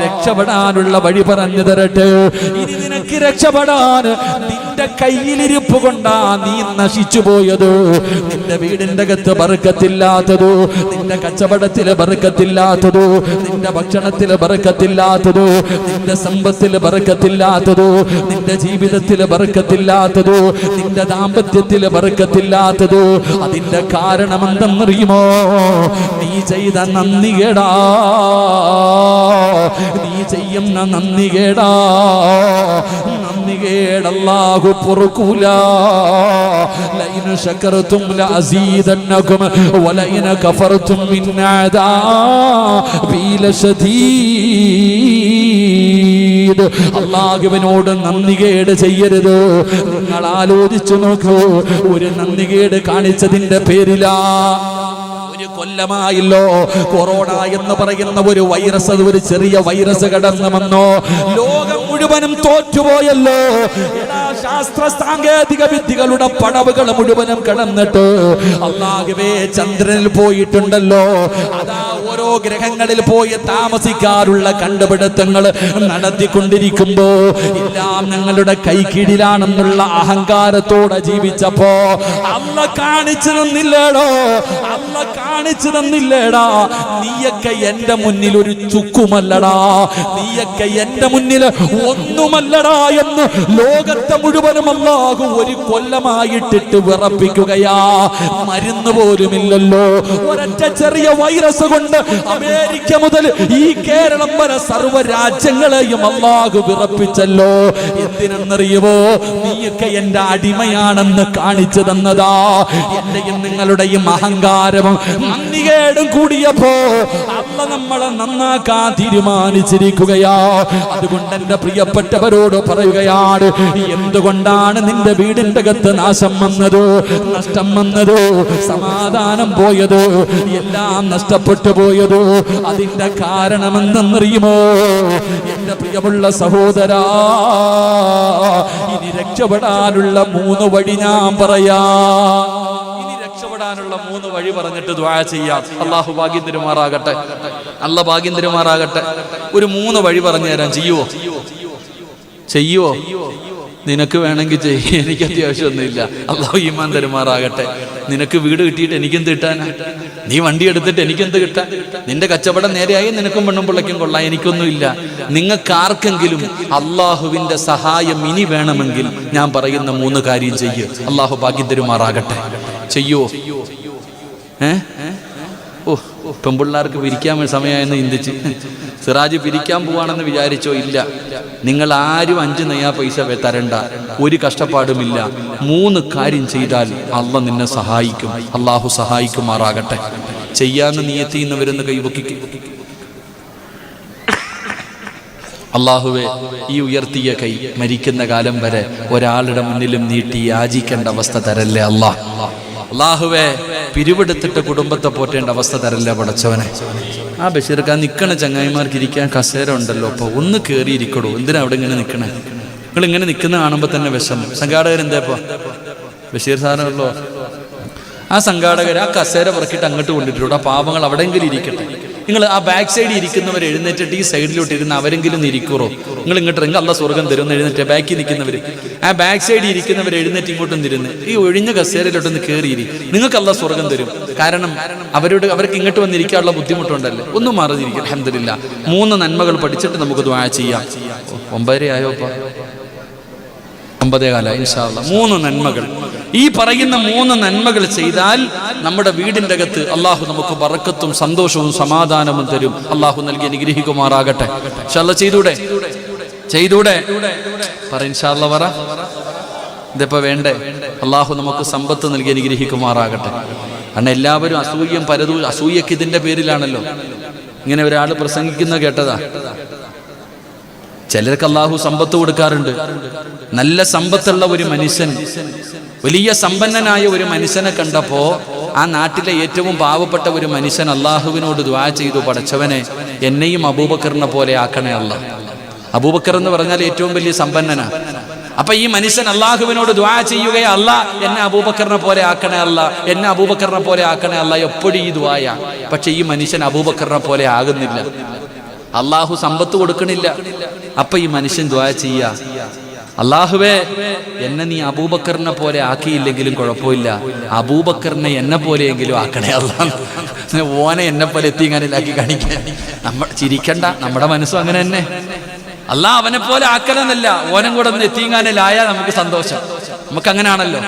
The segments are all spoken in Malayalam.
രക്ഷപ്പെടാനുള്ള വഴി പറഞ്ഞു തരട്ടെ. ഇനി നിനക്ക് രക്ഷപ്പെടാൻ നിന്റെ കയ്യിലിരിപ്പ് കൊണ്ടാ നീ നശിച്ചു പോയത്. നിന്റെ വീടിന്റെ അകത്ത് ബർക്കത്തില്ലാത്തതോ, നിന്റെ കച്ചവടത്തില് ബർക്കത്തില്ലാത്തതോ, നിന്റെ ഭക്ഷണത്തില് ബർക്കത്തില്ലാത്തതോ, നിന്റെ സമ്പത്തില് ബർക്കത്തില്ലാത്തതോ, നിന്റെ ജീവിതത്തില് ബർക്കത്തില്ലാത്തതോ, നിന്റെ ദാമ്പത്യത്തില് ബർക്കത്തില്ലാത്തതോ, അതിന്റെ കാരണം എന്തെന്നറിയുമോ? നീ ചെയ്ത നന്ദികേടാ, നീ ചെയ്യുന്ന നന്ദികേടാ. നന്ദികേടല്ലാഹു പൊറുക്കൂല. ലൈന ശകർതും ലഅസീദന്നകും വലൈന കഫർതും മിൻ അദാബി ലശദീദ്. അല്ലാഹുവിനോട് നന്ദികേട് ചെയ്യരുത്. നിങ്ങൾ ആലോചിച്ചു നോക്കൂ, ഒരു നന്ദികേട് കാണിച്ചതിന്റെ പേരിലാ കൊല്ലമായല്ലോ കൊറോണ എന്ന് പറയുന്ന ഒരു വൈറസ്, ഒരു ചെറിയ വൈറസ് കടന്നു വന്നോ, ലോകം മുഴുവനും തോറ്റുപോയല്ലോ. ശാസ്ത്ര സാങ്കേതിക വിദ്യകളുടെ പടവുകൾ മുഴുവനും കടന്നിട്ട് അല്ലാഹുവേ ചന്ദ്രനിൽ പോയിട്ടുണ്ടല്ലോ. അതാ ഓരോ ഗ്രഹങ്ങളിൽ പോയി താമസിക്കാനുള്ള കണ്ടുപിടുത്തങ്ങൾ നടത്തിക്കൊണ്ടിരിക്കുമ്പോ എല്ലാം ഞങ്ങളുടെ കൈക്കീഴിലാണെന്നുള്ള അഹങ്കാരത്തോടെ ജീവിച്ചപ്പോ അല്ലാഹ് കാണിച്ചു തന്നില്ലേടോ, അല്ലാഹ് കാണിച്ചു തന്നില്ലേടാ. നീയൊക്കെ എന്റെ മുന്നിൽ ഒരു ചുക്കുമല്ലടാ, നീയൊക്കെ എന്റെ മുന്നിൽ ഒന്നുമല്ലടാ എന്ന് ലോകത്തെ മുഴുവനും അല്ലാഹു ഒരു കൊല്ലമായിട്ടിട്ട് വിറപ്പിക്കുകയാ. മരുന്ന് പോലുമില്ലല്ലോ. ഒരൊറ്റ ചെറിയ വൈറസ് കൊണ്ട് അമേരിക്ക മുതൽ ഈ കേരളം വരെ സർവ്വ രാജ്യങ്ങളെയും അല്ലാഹു വിറപ്പിച്ചല്ലോ. എന്തിനെന്നറിയുമോ? നീയൊക്കെ എന്റെ അടിമയാണെന്ന് കാണിച്ചു തന്നതാ. എന്റെയും നിങ്ങളുടെയും അഹങ്കാരവും നന്ദികേടും കൂടിയപ്പോ അല്ലാഹ് നമ്മളെ നന്നാക്കാൻ തീരുമാനിച്ചിരിക്കുകയാ. അതുകൊണ്ട് എന്റെ പ്രിയപ്പെട്ടവരോട് പറയുകയാണ്, എന്തുകൊണ്ടാണ് നിന്റെ വീടിന്റെ അകത്ത് നാശം വന്നത്, നഷ്ടം വന്നത്, സമാധാനം പോയത്, എല്ലാം നഷ്ടപ്പെട്ടു പോയത്? അതിന്റെ കാരണമെന്നറിയുമോ? എന്റെ പ്രിയമുള്ള സഹോദരാ, ഇനി രക്ഷപ്പെടാനുള്ള 3 വഴി ഞാൻ പറയാ. രക്ഷപ്പെടാനുള്ള 3 വഴി പറഞ്ഞിട്ട് ദുആ ചെയ്യാം. അല്ലാഹു ഭാഗ്യം തരുമാറാകട്ടെ, അല്ലാഹ് ഭാഗ്യം തരുമാറാകട്ടെ. ഒരു 3 വഴി പറഞ്ഞു തരാൻ. ചെയ്യുവോ? നിനക്ക് വേണമെങ്കിൽ ചെയ്യ, എനിക്ക് അത്യാവശ്യമൊന്നുമില്ല. അല്ലാഹു ഈമാൻ തരുമാറാകട്ടെ. നിനക്ക് വീട് കിട്ടിയിട്ട് എനിക്കെന്ത് കിട്ടാനാ? നീ വണ്ടി എടുത്തിട്ട് എനിക്കെന്ത് കിട്ടാൻ? നിന്റെ കച്ചവടം നേരെയായി നിനക്കും പെണ്ണും പിള്ളയ്ക്കും കൊള്ളാം, എനിക്കൊന്നുമില്ല. നിങ്ങൾക്ക് ആർക്കെങ്കിലും അള്ളാഹുവിന്റെ സഹായം ഇനി വേണമെങ്കിൽ ഞാൻ പറയുന്ന 3 കാര്യം ചെയ്യ്. അല്ലാഹു ഭാഗ്യം തരുമാറാകട്ടെ. ചെയ്യോ? പെൺപിള്ളേർക്ക് പിരിക്കാൻ സമയമായെന്ന് ചിന്തിച്ച് സിറാജ് പിരിക്കാൻ പോവാണെന്ന് വിചാരിച്ചോ? ഇല്ല. നിങ്ങൾ ആരും 5 നയാ പൈസ തരണ്ട, ഒരു കഷ്ടപ്പാടുമില്ല. 3 കാര്യം ചെയ്താൽ അള്ളാഹ് നിന്നെ സഹായിക്കും. അള്ളാഹു സഹായിക്കുമാറാകട്ടെ. ചെയ്യാന്ന് നിയത്തിന്ന് വരുന്ന കൈവക്കിക്ക്. അള്ളാഹുവെ, ഈ ഉയർത്തിയ കൈ മരിക്കുന്ന കാലം വരെ ഒരാളുടെ മുന്നിലും നീട്ടി യാചിക്കേണ്ട അവസ്ഥ തരല്ലേ അല്ലാഹ്. അള്ളാഹുവെ, പിരിവെടുത്തിട്ട് കുടുംബത്തെ പോറ്റേണ്ട അവസ്ഥ തരല്ലേ പടച്ചവനെ. ആ ബഷീർക്ക്, ആ നിൽക്കണ ചങ്ങായിമാർക്ക് ഇരിക്കാൻ കസേര ഉണ്ടല്ലോ, അപ്പൊ ഒന്ന് കയറിയിരിക്കടോ. എന്തിനാ അവിടെ ഇങ്ങനെ നിൽക്കണേ? നിങ്ങൾ ഇങ്ങനെ നിൽക്കുന്ന കാണുമ്പോൾ തന്നെ വിഷമം. സംഘാടകരെന്താ ബഷീർ സാധനമല്ലോ. ആ സംഘാടകർ ആ കസേര പുറക്കിട്ട് അങ്ങോട്ട് കൊണ്ടിട്ടുള്ളൂ. ആ പാവങ്ങൾ അവിടെയെങ്കിലും ഇരിക്കട്ടെ. നിങ്ങൾ ആ ബാക്ക് സൈഡിൽ ഇരിക്കുന്നവർ എഴുന്നേറ്റിട്ട് ഈ സൈഡിലോട്ട് ഇരുന്ന് അവരെങ്കിലും ഇരിക്കുറോ? നിങ്ങൾ ഇങ്ങോട്ട് ഇറങ്ങി അല്ലാഹ് സ്വർഗം തരുമെന്ന് എഴുന്നേറ്റ് ബാക്കിൽ നിൽക്കുന്നവർ, ആ ബാക്ക് സൈഡിൽ ഇരിക്കുന്നവർ എഴുന്നേറ്റ് ഇങ്ങോട്ടും തിരുന്ന് ഈ ഒഴിഞ്ഞ കസേരയിലോട്ടൊന്ന് കയറിയിരി. നിങ്ങൾക്ക് അല്ലാഹ് സ്വർഗം തരും. കാരണം അവർക്ക് ഇങ്ങോട്ട് വന്നിരിക്കാനുള്ള ബുദ്ധിമുട്ടുണ്ടല്ലേ. ഒന്നും മാറിയിരിക്കും. അൽഹംദുലില്ലാഹ്. 3 നന്മകൾ പഠിച്ചിട്ട് നമുക്ക് ദുആ ചെയ്യാം. 9:30 ആയോപ്പാ? 9:15 ഇൻഷാ അല്ലാഹ്. 3 നന്മകൾ. ഈ പറയുന്ന 3 നന്മകൾ ചെയ്താൽ നമ്മുടെ വീടിന്റെ അകത്ത് അള്ളാഹു നമുക്ക് ബറക്കത്തും സന്തോഷവും സമാധാനവും തരും. അള്ളാഹു നൽകി അനുഗ്രഹിക്കുമാറാകട്ടെ. ഇൻഷാ അല്ലാഹ്. ചെയ്തൂടെ പറ ഇൻഷാ അല്ലാഹ്. പറ. ഇതിപ്പോ വേണ്ടേ? അള്ളാഹു നമുക്ക് സമ്പത്ത് നൽകി അനുഗ്രഹിക്കുമാറാകട്ടെ. കാരണം എല്ലാവരും അസൂയം പരതും. അസൂയക്ക് ഇതിന്റെ പേരിലാണല്ലോ. ഇങ്ങനെ ഒരാൾ പ്രസംഗിക്കുന്ന കേട്ടതാ. ചിലർക്ക് അള്ളാഹു സമ്പത്ത് കൊടുക്കാറുണ്ട്. നല്ല സമ്പത്തുള്ള ഒരു മനുഷ്യൻ, വലിയ സമ്പന്നനായ ഒരു മനുഷ്യനെ കണ്ടപ്പോ ആ നാട്ടിലെ ഏറ്റവും പാവപ്പെട്ട ഒരു മനുഷ്യൻ അള്ളാഹുവിനോട് ദുആ ചെയ്തു, പടച്ചവനെ എന്നെയും അബൂബക്കറിനെ പോലെ ആക്കണേ അല്ലാഹ്. അബൂബക്കർ എന്ന് പറഞ്ഞാൽ ഏറ്റവും വലിയ സമ്പന്നനാ. അപ്പൊ ഈ മനുഷ്യൻ അള്ളാഹുവിനോട് ദുആ ചെയ്യുകയാ, അല്ലാഹ് എന്നെ അബൂബക്കറിനെ പോലെ ആക്കണേ അല്ലാഹ്, എന്നെ അബൂബക്കറിനെ പോലെ ആക്കണേ അല്ലാഹ്. എപ്പോഴും ഈ ദുആയാ. പക്ഷെ ഈ മനുഷ്യൻ അബൂബക്കറിനെ പോലെ ആകുന്നില്ല. അള്ളാഹു സമ്പത്ത് കൊടുക്കണില്ല. അപ്പൊ ഈ മനുഷ്യൻ ദുആ ചെയ്യാ, അള്ളാഹുവേ എന്നെ നീ അബൂബക്കറിനെ പോലെ ആക്കിയില്ലെങ്കിലും കുഴപ്പമില്ല, അബൂബക്കറിനെ എന്നെ പോലെയെങ്കിലും ആക്കണേ അല്ലാഹ്. ഓനെ എന്നെ പോലെ എത്തിങ്ങാനിലാക്കി കാണിക്കാൻ. നമ്മൾ ചിരിക്കണ്ട, നമ്മുടെ മനസ്സും അങ്ങനെ തന്നെ. അല്ലാഹ് അവനെ പോലെ ആക്കണമെന്നല്ല, ഓനും കൂടെ ഒന്ന് എത്തിങ്ങാനിലായാൽ നമുക്ക് സന്തോഷം. നമുക്ക് അങ്ങനെയാണല്ലോ.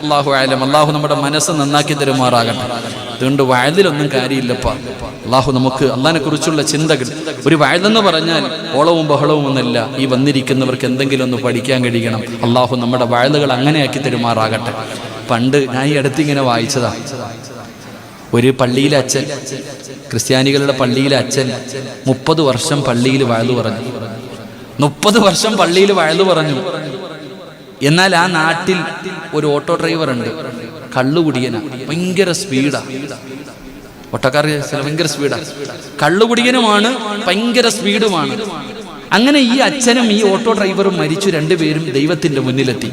അല്ലാഹു അഅലം. അല്ലാഹു നമ്മുടെ മനസ്സ് നന്നാക്കി തരുമാറാകട്ടെ. അതുകൊണ്ട് വഅദിലൊന്നും കാര്യമില്ലപ്പാ. അല്ലാഹു നമുക്ക് അള്ളാഹിനെ കുറിച്ചുള്ള ചിന്തകൾ. ഒരു വഅദെന്ന് പറഞ്ഞാൽ ഓളവും ബഹളവും ഒന്നല്ല. ഈ വന്നിരിക്കുന്നവർക്ക് എന്തെങ്കിലും ഒന്ന് പഠിക്കാൻ കഴിയണം. അല്ലാഹു നമ്മുടെ വഅദുകൾ അങ്ങനെയാക്കി തരുമാറാകട്ടെ. പണ്ട് ഞാൻ ഈ അടുത്തിങ്ങനെ വായിച്ചതാ, ഒരു പള്ളിയിലെ അച്ഛൻ, ക്രിസ്ത്യാനികളുടെ പള്ളിയിലെ അച്ഛൻ 30 വർഷം പള്ളിയിൽ വഅദ് പറഞ്ഞു. 30 വർഷം പള്ളിയിൽ വഅദ് പറഞ്ഞു. എന്നാൽ ആ നാട്ടിൽ ഒരു ഓട്ടോ ഡ്രൈവർ ഉണ്ട്, കള്ളുകുടിയനാ, ഭയങ്കര സ്പീഡാ. ഓട്ടോക്കാർ ഭയങ്കര സ്പീഡാ, കള്ളുകുടിയനുമാണ്, ഭയങ്കര സ്പീഡുമാണ്. അങ്ങനെ ഈ അച്ഛനും ഈ ഓട്ടോ ഡ്രൈവറും മരിച്ചു. രണ്ടുപേരും ദൈവത്തിന്റെ മുന്നിലെത്തി.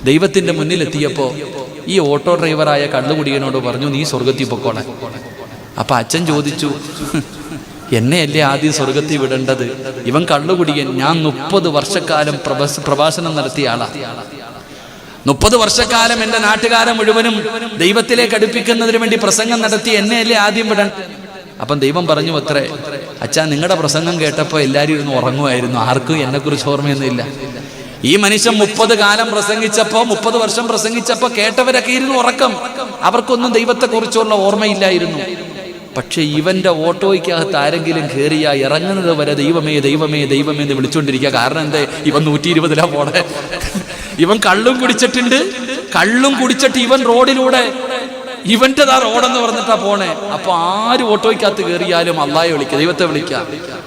ദൈവത്തിന്റെ മുന്നിലെത്തിയപ്പോ ഈ ഓട്ടോ ഡ്രൈവറായ കള്ളുകുടിയനോട് പറഞ്ഞു, നീ സ്വർഗത്തിൽ പൊക്കോളെ. അപ്പൊ അച്ഛൻ ചോദിച്ചു, എന്നെയല്ലേ ആദ്യം സ്വർഗത്തിൽ വിടേണ്ടത്? ഇവൻ കള്ളുകുടിയൻ, ഞാൻ 30 വർഷക്കാലം പ്രഭാഷണം നടത്തിയ ആളാ. 30 വർഷക്കാലം എൻ്റെ നാട്ടുകാരെ മുഴുവനും ദൈവത്തിലേക്ക് അടുപ്പിക്കുന്നതിന് വേണ്ടി പ്രസംഗം നടത്തി, എന്നെയല്ലേ ആദ്യം വിടണം. അപ്പം ദൈവം പറഞ്ഞു അത്രേ, അച്ഛാ നിങ്ങളുടെ പ്രസംഗം കേട്ടപ്പോൾ എല്ലാവരും ഇരുന്ന് ഉറങ്ങുമായിരുന്നു, ആർക്കും എന്നെക്കുറിച്ച് ഓർമ്മയൊന്നുമില്ല. ഈ മനുഷ്യൻ 30 കാലം പ്രസംഗിച്ചപ്പോ, 30 വർഷം പ്രസംഗിച്ചപ്പോ കേട്ടവരൊക്കെ ഇരുന്ന് ഉറക്കം. അവർക്കൊന്നും ദൈവത്തെക്കുറിച്ചുള്ള ഓർമ്മയില്ലായിരുന്നു. പക്ഷെ ഇവന്റെ ഓട്ടോയ്ക്കകത്ത് ആരെങ്കിലും കയറിയാ ഇറങ്ങുന്നത് വരെ ദൈവമേ ദൈവമേ ദൈവമേ എന്ന് വിളിച്ചുകൊണ്ടിരിക്കുക. കാരണം എന്താ, ഇവൻ 120 പോണേ. ഇവൻ കള്ളും കുടിച്ചിട്ടുണ്ട്. കള്ളും കുടിച്ചിട്ട് ഇവൻ റോഡിലൂടെ, ഇവന്റെതാ റോഡെന്ന് പറഞ്ഞിട്ടാ പോണേ. അപ്പൊ ആര് ഓട്ടോയ്ക്കകത്ത് കയറിയാലും അള്ളാഹെ വിളിക്കുക, ദൈവത്തെ വിളിക്കുക.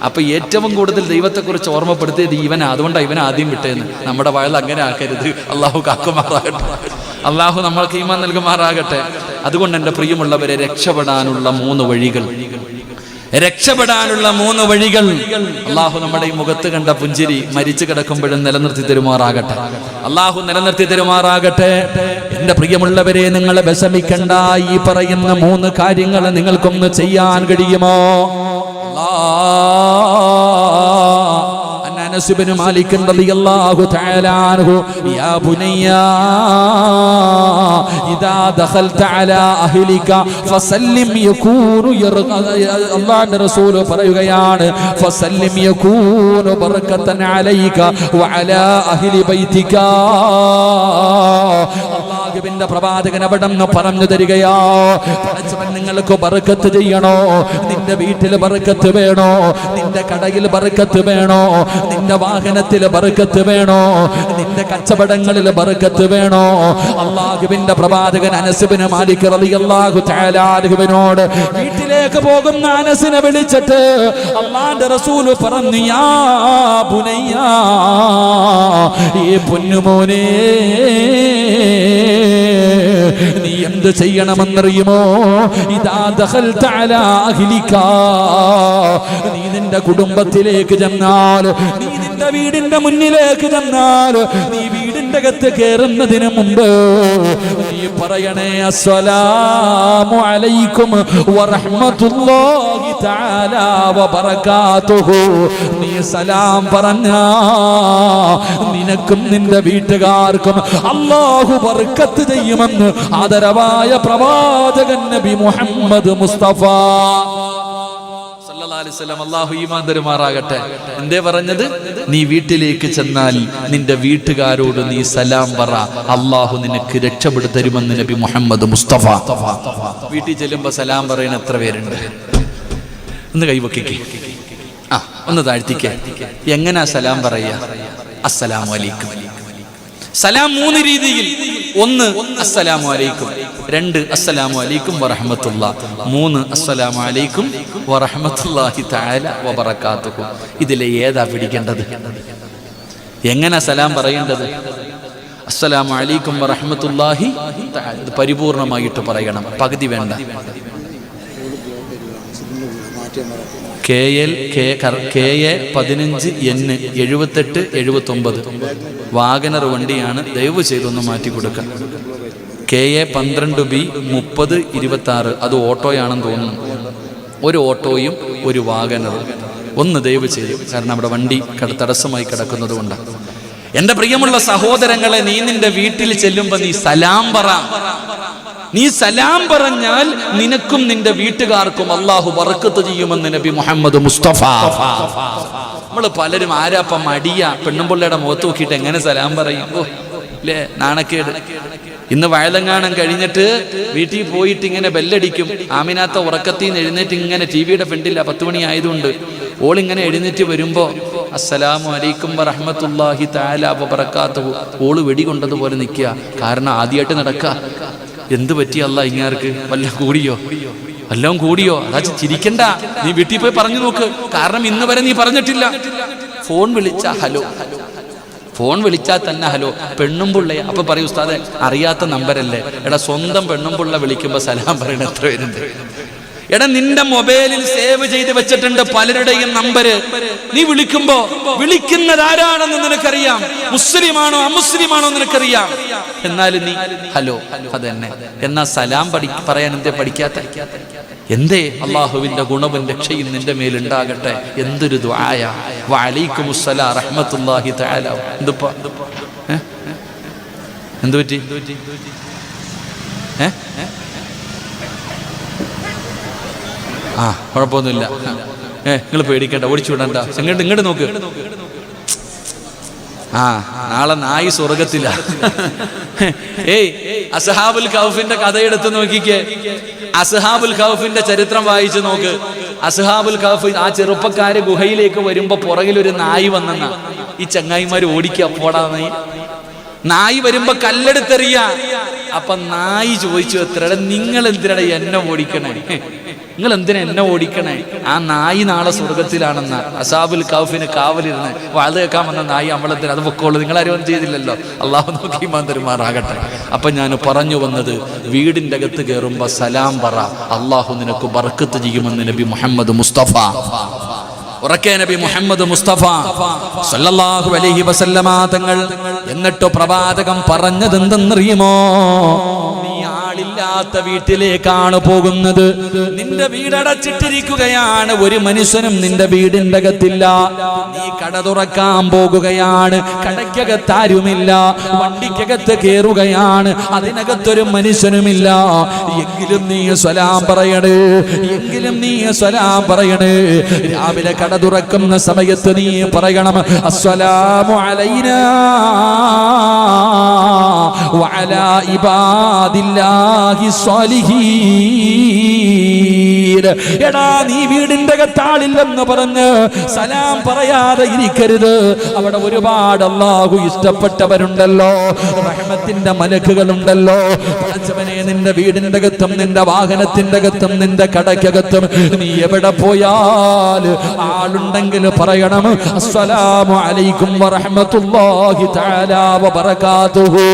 അപ്പൊ ഏറ്റവും കൂടുതൽ ദൈവത്തെക്കുറിച്ച് ഓർമ്മപ്പെടുത്തിയത് ഇവനാ. അതുകൊണ്ടാണ് ഇവൻ ആദ്യം വിട്ടേന്ന്. നമ്മുടെ വയൽ അങ്ങനെ ആക്കരുത്. അള്ളാഹു കാക്കുമാറാകട്ടെ. അള്ളാഹു നമ്മൾക്ക് ഈമാൻ നൽകുമാറാകട്ടെ. അതുകൊണ്ട് എൻ്റെ പ്രിയമുള്ളവരെ, രക്ഷപ്പെടാനുള്ള 3 വഴികൾ, രക്ഷപ്പെടാനുള്ള 3 വഴികൾ അള്ളാഹു നമ്മുടെ ഈ മുഖത്ത് കണ്ട പുഞ്ചിരി മരിച്ചു കിടക്കുമ്പോഴും നിലനിർത്തി തരുമാറാകട്ടെ. അള്ളാഹു നിലനിർത്തി തരുമാറാകട്ടെ. എന്റെ പ്രിയമുള്ളവരെ, നിങ്ങൾ വിഷമിക്കണ്ട. ഈ പറയുന്ന 3 കാര്യങ്ങൾ നിങ്ങൾക്കൊന്ന് ചെയ്യാൻ കഴിയുമോ? അനസ് ഇബ്നു മാലിക് റളിയല്ലാഹു തആല അൻഹു, യാ ബുനയ്യ ഇദാ ദഖൽത അലാ അഹ്ലിക ഫസല്ലിം യകൂനു അല്ലാഹുവിന്റെ റസൂൽ പറയുകയാണ്, ഫസല്ലിം യകൂനു ബറകതൻ അലൈക വഅലാ അഹ്ലി ബൈതിക. അല്ലാഹുവിന്റെ പ്രവാചകൻ അവിടെന്ന് പറഞ്ഞു തരികയാ, പടച്ചവൻ നിങ്ങൾക്ക് ബറക്കത്ത് ചെയ്യണോ? നിന്റെ വീട്ടിൽ ബറക്കത്ത് വേണോ? നിന്റെ കടയിൽ ബറക്കത്ത് വേണോ? നിന്റെ വാഹനത്തിൽ ബറക്കത്ത് വേണോ? നിന്റെ കച്ചവടങ്ങളിൽ ബറക്കത്ത് വേണോ? അല്ലാഹുവിന്റെ പ്രവാചകൻ അനസ് ഇബ്നു മാലിക് റളിയല്ലാഹു തആല അൻഹുവിനോട് വീട്ടിലേക്ക് പോകുന്ന അനസിനെ വിളിച്ചിട്ട് അല്ലാഹുവിന്റെ റസൂൽ പറഞ്ഞു, യാ ബുനയ്യ, ഈ പൊന്നുമോനെ, നീ എന്ത് ചെയ്യണമെന്നറിയുമോ? ഇദാ ദഖൽത അലാ അഹ്ലിക, നീ നിന്റെ കുടുംബത്തിലേക്ക് ചെന്നാൽ, നീ നിന്റെ വീടിന്റെ മുന്നിലേക്ക് ചെന്നാൽ, നീ വീടിന്റെ അകത്ത് കയറുന്നതിന് മുമ്പ് നീ പറയണേ, അസ്സലാമു അലൈക്കും വറഹ്മത്തുള്ളാഹി തആല വബറകാതുഹു. നീ സലാം പറഞ്ഞാ നിനക്കും നിന്റെ വീട്ടുകാർക്കും അല്ലാഹു ബർക്കത്ത് ചെയ്യുമെന്ന് ആദരവായ പ്രവാചകൻ നബി മുഹമ്മദ് മുസ്തഫ സല്ലല്ലാഹു അലൈഹി വസല്ലം. അല്ലാഹു ഈമാൻ തരുമാറാകട്ടെ. എന്തേ പറഞ്ഞത്? നീ വീട്ടിലേക്ക് ചെന്നാൽ നിന്റെ വീട്ടുകാരോട് നീ സലാം പറ, അല്ലാഹു നിനക്ക് രക്ഷപ്പെടുത്തി തരുമെന്ന് നബി മുഹമ്മദ് മുസ്തഫ. വീട്ടിൽ ചെല്ലുമ്പോ സലാം പറയുന്ന എത്ര പേരുണ്ട്? ഒന്ന് കൈവക്കിക്കേ, ഒന്ന് താഴ്ത്തിക്കേ. എങ്ങനാ സലാം പറയാ? അസ്സലാമു അലൈക്കും. സലാം 3 രീതിയിൽ. 1 അസ്സലാമു അലൈക്കും, 2 അസ്സലാമു അലൈക്കും വറഹ്മത്തുള്ളാഹി, 3 അസ്സലാമു അലൈക്കും വറഹ്മത്തുള്ളാഹി തആല വബറകാതുഹു. ഇതിലെ ഏതാ പിടിക്കേണ്ടത്? എങ്ങനെ സലാം പറയേണ്ടത്? അസ്സലാമു അലൈക്കും വറഹ്മത്തുള്ളാഹി തആല. ഇത് പരിപൂർണമായിട്ട് പറയണം, പകുതി വേണ്ട. KL 15 N 78 79 വാഗനർ വണ്ടിയാണ്. ദയവ് ചെയ്തൊന്ന് മാറ്റി കൊടുക്കുക. KA 12B 30 26 അത് ഓട്ടോയാണെന്ന് തോന്നുന്നു. ഒരു ഓട്ടോയും ഒരു വാഗനറും. ഒന്ന് ദയവ് ചെയ്തു, കാരണം അവിടെ വണ്ടി തടസ്സമായി കിടക്കുന്നത് കൊണ്ടാണ്. എന്റെ പ്രിയമുള്ള സഹോദരങ്ങളെ, നീ നിന്റെ വീട്ടിൽ ചെല്ലുമ്പോ നീ സലാം പറ. നീ സലാം പറഞ്ഞാൽ നിനക്കും നിന്റെ വീട്ടുകാർക്കും അള്ളാഹു ബർക്കത്ത് ചെയ്യുമെന്ന് നബി മുഹമ്മദ് മുസ്തഫ. നമ്മള് പലരും ആരാപ്പ മടിയ പെണ്ണുമ്പിള്ളയുടെ മുഖത്ത് നോക്കിയിട്ട് എങ്ങനെ സലാം പറയും? അല്ലേ, നാണക്കേട്. ഇന്ന് വയലങ്ങാനം കഴിഞ്ഞിട്ട് വീട്ടിൽ പോയിട്ട് ഇങ്ങനെ ബെല്ലടിക്കും. ആമിനാത്ത ഉറക്കത്തിൽ നിന്ന് എഴുന്നേറ്റ് ഇങ്ങനെ ടിവിയുടെ ഫ്രണ്ടില്ല, 10 മണി ആയതുകൊണ്ട് ഓളിങ്ങനെ എഴുന്നേറ്റ് വരുമ്പോ അസ്സലാമു അലൈക്കും വറഹ്മത്തുള്ളാഹി തആല വബറകാതുഹു ഓള് വെടികൊണ്ടതുപോലെ നിൽക്കുക. കാരണം ആദ്യമായിട്ട് നടക്കുക. എന്ത് പറ്റി അല്ലാ ഇങ്ങാർക്ക്? വല്ലതും കൂടിയോ? അതാ ചിരിക്കണ്ട, നീ വീട്ടിൽ പോയി പറഞ്ഞു നോക്ക്. കാരണം ഇന്ന് വരെ നീ പറഞ്ഞിട്ടില്ല. ഫോൺ വിളിച്ചാൽ തന്നെ ഹലോ. പെണ്ണുംപിള്ളയെ അപ്പൊ പറയൂ ഉസ്താദെ, അറിയാത്ത നമ്പരല്ലേ. എടാ, സ്വന്തം പെണ്ണുംപിള്ള വിളിക്കുമ്പോ സലാം പറയണ എത്ര പേരുണ്ട്? എടാ, നിന്റെ മൊബൈലിൽ സേവ് ചെയ്ത് വെച്ചിട്ടുണ്ട് പലരുടെയും നമ്പര്. നീ വിളിക്കുമ്പോ വിളിക്കുന്നത് ആരാണെന്ന് നിനക്കറിയാം. മുസ്ലിമാണോ അമുസ്ലിമാണോ നിനക്കറിയാം. എന്നാലും നീ ഹലോ അതന്നെ. എന്നാ സലാം പറയാൻ എന്തേ പഠിക്കാത്ത? എന്തേ? അള്ളാഹുവിന്റെ ഗുണവും രക്ഷയും നിന്റെ മേലുണ്ടാകട്ടെ. എന്തൊരു ദുആയ. വഅലൈക്കുമുസ്സലാം റഹ്മത്തുള്ളാഹി തആല. എന്തു പറ്റി? കുഴപ്പമൊന്നുമില്ല. നിങ്ങൾ പേടിക്കണ്ട, ഓടിച്ചു വിടണ്ട. ഇങ്ങോട്ട് നോക്ക്. നാളെ നായി സ്വർഗത്തില. അസ്ഹാബുൽ കൗഫിന്റെ കഥയെടുത്ത് നോക്കിക്കേ. അസ്ഹാബുൽ കൗഫിന്റെ ചരിത്രം വായിച്ചു നോക്ക്. അസ്ഹാബുൽ കൗഫ് ആ ചെറുപ്പക്കാര് ഗുഹയിലേക്ക് വരുമ്പോ പുറകിലൊരു നായി വന്നെന്ന ഈ ചങ്ങായിമാര് ഓടിക്കുക. പോടാ നായി വരുമ്പോ കല്ലെടുത്തെറിയ. അപ്പൊ നായി ചോദിച്ചു, എത്ര നിങ്ങൾ എന്തിനാണ് എന്നെ ഓടിക്കണേ? നിങ്ങൾ എന്തിനാ എന്നെ ഓടിക്കണേ? ആ നായി നാളെ സ്വർഗത്തിലാണെന്ന അസ്ഹാബുൽ കൗഫിന് കാവലിരുന്ന് വാഴ കേൾക്കാൻ വന്ന നായി അമ്പലത്തിന് അത് പൊക്കോളൂ. നിങ്ങൾ ആരും ചെയ്തില്ലല്ലോ. അള്ളാഹു നോക്കി തരുമാറാകട്ടെ. അപ്പൊ ഞാൻ പറഞ്ഞു വന്നത്, വീടിന്റെ അകത്ത് കയറുമ്പോ സലാം പറ. അള്ളാഹു നിനക്ക് ബർക്കത്ത് ചെയ്യുമെന്ന് നബി മുഹമ്മദ് മുസ്തഫ. ഉറക്കെ നബി മുഹമ്മദ് മുസ്തഫ സല്ലല്ലാഹു അലൈഹി വസല്ലമ തങ്ങൾ. എന്നിട്ട് പ്രവാചകം പറഞ്ഞത് എന്തെന്നറിയുമോ? നീ ആളില്ലാത്ത വീട്ടിലേക്കാണ് പോകുന്നത്. നിന്റെ വീടടച്ചിട്ടിരിക്കുകയാണ്. ഒരു മനുഷ്യനും നിന്റെ വീടിന്റെ അകത്തില്ല. നീ കട തുറക്കാൻ പോകുകയാണ്. കടയ്ക്കകത്താരുമില്ല. വണ്ടിക്കകത്ത് കയറുകയാണ്. അതിനകത്തൊരു മനുഷ്യനുമില്ല. എങ്കിലും നീ സലാം പറയണേ. രാവിലെ കട തുറക്കുന്ന സമയത്ത് നീ പറയണം, അസ്സലാമു അലൈനാ വഅലാ ഇബാദില്ലാഹി സ്വാലിഹീൻ. എടാ, നീ വീടിന്റെ അകത്താളില്ലെന്ന് പറഞ്ഞ് സലാം പറയാതെ ഇരിക്കരുത്. അവിടെ ഒരുപാട് അല്ലാഹു ഇഷ്ടപ്പെട്ടവരുണ്ടല്ലോ, റഹ്മത്തിന്റെ മലക്കുകളുണ്ടല്ലോ. പടച്ചവനെ, നിന്റെ വീടിന്റെ അകത്തും നിന്റെ വാഹനത്തിന്റെ അകത്തും നിന്റെ കടയ്ക്കകത്തും നീ എവിടെ പോയാൽ ആളുണ്ടെങ്കിൽ പറയണം, അസ്സലാമു അലൈക്കും വറഹ്മത്തുള്ളാഹി തആല വബറകാതുഹു.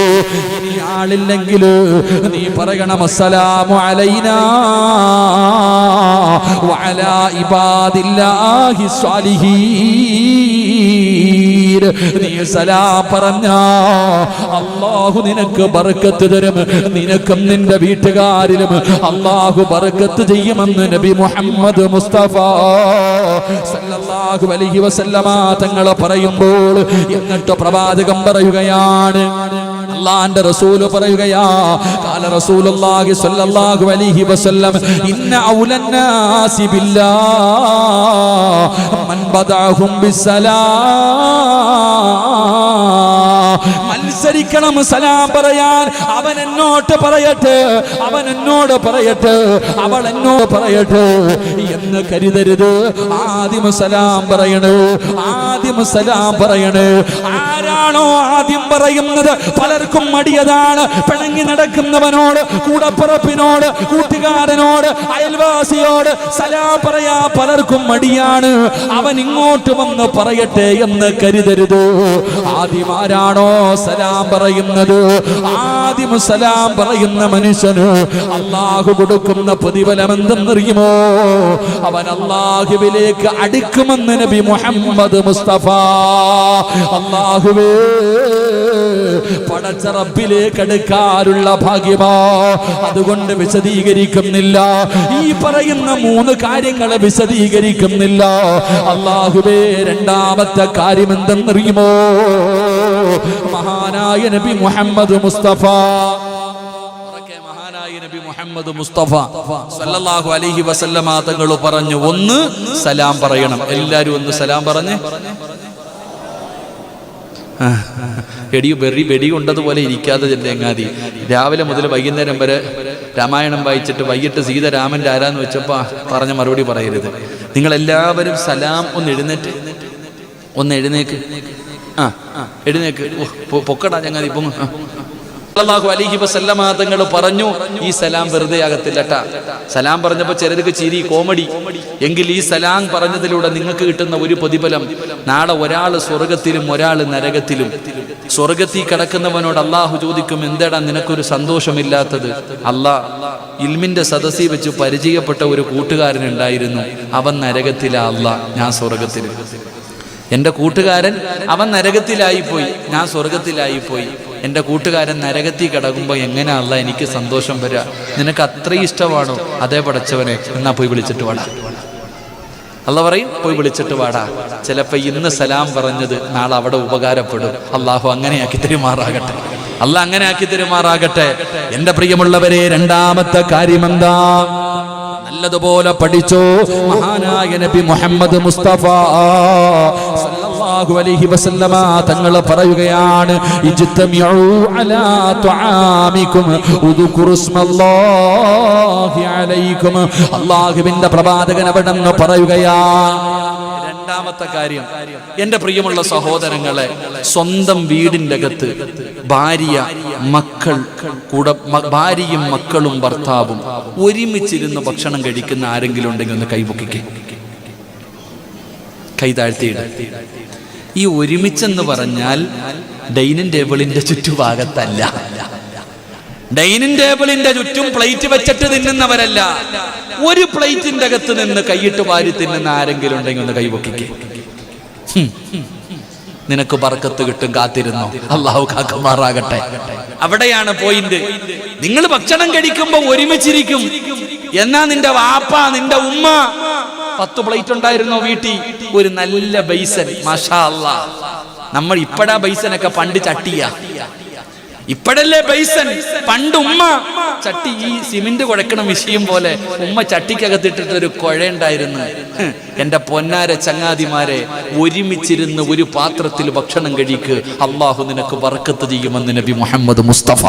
ഇനി ആളില്ലെങ്കിൽ നീ പറയണം, അസ്സലാമു അലൈനാ വഅലാ ഇബാദില്ലാഹി സ്വാലിഹീൻ. നീ സലാം പറഞ്ഞാ അല്ലാഹു നിനക്ക് ബർക്കത്ത് തരും. നിനക്കും നിന്റെ വീട്ടുകാരിലും അല്ലാഹു ബർക്കത്ത് ചെയ്യുമെന്ന് നബി മുഹമ്മദ് മുസ്തഫ സല്ലല്ലാഹു അലൈഹി വസല്ലമ തങ്ങൾ പറയുമ്പോൾ, എന്നിട്ട് പ്രവാചകം പറയുകയാണ്, അല്ലാഹുവിന്റെ റസൂൽ പറയുകയാ, ഖാല റസൂലുള്ളാഹി സ്വല്ലല്ലാഹു അലൈഹി വസല്ലം, ഇന്ന ഔലന്നാസി ബില്ലാഹ് മൻ ബദഅഹും ബിസ്സലാം. മത്സരിക്കണം സലാം പറയാൻ. അവൻ എന്നോട് പറയട്ടെ, അവൻ എന്നോട് പറയട്ടെ, അവൾ എന്നോട് പറയട്ടെ എന്ന് കരുതരുത്. ആദ്യം സലാം പറയണേ, ആദ്യം സലാം പറയണേ. ആരാണോ ആദ്യം പറയുന്നത് പലർക്കും മടിയതാണ്. പിണങ്ങി നടക്കുന്നവനോട്, കൂടപ്പിറപ്പിനോട്, കൂട്ടുകാരനോട്, അയൽവാസിയോട് സലാം പറയാ പലർക്കും മടിയാണ്. അവൻ ഇങ്ങോട്ട് വന്ന് പറയട്ടെ എന്ന് കരുതരുത്. ആദ്യം ആരാണോ സലാം പറയുന്നത്, ആദ്യം സലാം പറയുന്ന മനുഷ്യന് അല്ലാഹു കൊടുക്കുന്ന പ്രതിഫലം എന്തെന്നറിയുമോ? അവൻ അല്ലാഹുവിലേക്ക് അടുക്കുമെന്ന് നബി മുഹമ്മദ് മുസ്തഫ. അല്ലാഹുവേ, പടച്ച റബ്ബിലേക്ക് അടുക്കാനുള്ള ഭാഗ്യമോ. അതുകൊണ്ട് വിശദീകരിക്കുന്നില്ല, ഈ പറയുന്ന 3 കാര്യങ്ങളെ വിശദീകരിക്കുന്നില്ല. അല്ലാഹുവേ, രണ്ടാമത്തെ കാര്യം എന്തെന്നറിയുമോ? മഹാനായ നബി മുഹമ്മദ് മുസ്തഫ മുഹമ്മദ് മുസ്തഫ സല്ലല്ലാഹു അലൈഹി വസല്ലമ തങ്ങൾ പറഞ്ഞു, ഒന്ന് സലാം പറയണം. എല്ലാരും ഒന്ന് സലാം പറഞ്ഞ്. വെടി കൊണ്ടതുപോലെ ഇരിക്കാതെ ചെല്ലെങ്ങാതി. രാവിലെ മുതൽ വൈകുന്നേരം വരെ രാമായണം വായിച്ചിട്ട് വൈകിട്ട് സീത രാമന്റെ ആരാന്ന് വെച്ചപ്പോ പറഞ്ഞ മറുപടി പറയരുത്. നിങ്ങൾ എല്ലാവരും സലാം ഒന്ന് എഴുന്നേക്ക്. എഴുന്നേക്ക്, പൊക്കടാ ചങ്ങാതി, പൊങ്ങ്. സല്ലല്ലാഹു അലൈഹി വസല്ലമ തങ്ങൾ പറഞ്ഞു, ഈ സലാം വെറുതെ ആകത്തില്ലട്ടാ. സലാം പറഞ്ഞപ്പോ ചിലർക്ക് ചിരി, കോമഡി. എങ്കിൽ ഈ സലാം പറഞ്ഞതിലൂടെ നിങ്ങൾക്ക് കിട്ടുന്ന ഒരു പ്രതിഫലം, നാളെ ഒരാള് സ്വർഗത്തിലും ഒരാള് നരകത്തിലും. സ്വർഗത്തിൽ കിടക്കുന്നവനോട് അള്ളാഹു ചോദിക്കും, എന്താടാ നിനക്കൊരു സന്തോഷമില്ലാത്തത്? ഇൽമിന്റെ സദസ്സിൽ വെച്ച് പരിചയപ്പെട്ട ഒരു കൂട്ടുകാരനുണ്ടായിരുന്നു, അവൻ നരകത്തിലാ, ഞാൻ സ്വർഗത്തില്. എൻ്റെ കൂട്ടുകാരൻ അവൻ നരകത്തിലായിപ്പോയി, ഞാൻ സ്വർഗത്തിലായിപ്പോയി. എൻ്റെ കൂട്ടുകാരൻ നരകത്തിൽ കിടക്കുമ്പോൾ എങ്ങനെ എനിക്ക് സന്തോഷം വരിക? നിനക്ക് അത്രയും ഇഷ്ടമാണോ? അതേ പടച്ചവനെ, എന്നാ പോയി വിളിച്ചിട്ട് വാടാ. പറയും, പോയി വിളിച്ചിട്ട് വാടാ. ചിലപ്പോൾ ഇന്ന് സലാം പറഞ്ഞത് നാളെ അവിടെ ഉപകാരപ്പെടും. അള്ളാഹു അങ്ങനെയാക്കി തെരുമാറാകട്ടെ. അങ്ങനെ ആക്കി തെരുമാറാകട്ടെ. എൻ്റെ പ്രിയമുള്ളവരെ, രണ്ടാമത്തെ കാര്യം എന്താ? നല്ലതുപോലെ പഠിച്ചോ. മഹാനായ നബി മുഹമ്മദ് മുസ്തഫ സല്ലല്ലാഹു അലൈഹി വസല്ലമ തങ്ങൾ പറയുകയാണ്, ഇജ്തമിഉ അലാ തുആമികും ഉദ്കുറുസ്മല്ലാഹി അലൈക്കും. അല്ലാഹുവിന്റെ പ്രവാചകൻ അവിടെ നിന്ന് പറയുകയാണ്. രണ്ടാമത്തെ കാര്യം, എൻ്റെ പ്രിയമുള്ള സഹോദരങ്ങളെ, സ്വന്തം വീടിൻ്റെ അകത്ത് ഭാര്യയും മക്കളും ഭർത്താവും ഒരുമിച്ചിരുന്ന് ഭക്ഷണം കഴിക്കുന്ന ആരെങ്കിലും ഉണ്ടെങ്കിൽ ഒന്ന് കൈപൊക്കിക്കേ, കൈ താഴ്ത്തിയിട. ഈ ഒരുമിച്ചെന്ന് പറഞ്ഞാൽ ഡൈനിങ് ടേബിളിന്റെ ചുറ്റുഭാഗത്തല്ല, ഡൈനിങ് ടേബിളിന്റെ ചുറ്റും പ്ലേറ്റ് വെച്ചിട്ട് തിന്നുന്നവരല്ല. ഒരു പ്ലേറ്റിന്റെ അകത്ത് നിന്ന് കൈയിട്ട് വാരി തിന്നുന്ന ആരെങ്കിലും ഉണ്ടെങ്കിൽ ഒന്ന് കൈപൊക്കിക്കേ. നിനക്ക് ബർക്കത്ത് കിട്ടും, കാത്തിരുന്നോ. അള്ളാഹു കാക്കുമാറാകട്ടെ. അവിടെയാണ് പോയിന്റ്. നിങ്ങൾ ഭക്ഷണം കഴിക്കുമ്പോ ഒരുമിച്ചിരിക്കും. എന്നാ നിന്റെ വാപ്പ, നിന്റെ ഉമ്മ 10 പ്ലേറ്റ് ഉണ്ടായിരുന്നോ വീട്ടിൽ? ഒരു നല്ല ബൈസൻ, മാഷാ അല്ലാ. നമ്മൾ ഇപ്പഴാ ബൈസനൊക്കെ പണ്ട് ചട്ടിയാ, ഇപ്പോഴല്ലേ ബൈസൻ. പണ്ട് ഉമ്മ ചട്ടി, ഈ സിമെന്റ് കുഴക്കണ വിഷയം പോലെ ഉമ്മ ചട്ടിക്കകത്തിട്ടിട്ട് ഒരു കുഴയുണ്ടായിരുന്നു. എന്റെ പൊന്നാര ചങ്ങാതിമാരെ, ഒരുമിച്ചിരുന്ന് ഒരു പാത്രത്തിൽ ഭക്ഷണം കഴിക്ക്, അള്ളാഹു നിനക്ക് ബർക്കത്ത് ചെയ്യുമെന്ന് നബി മുഹമ്മദ് മുസ്തഫ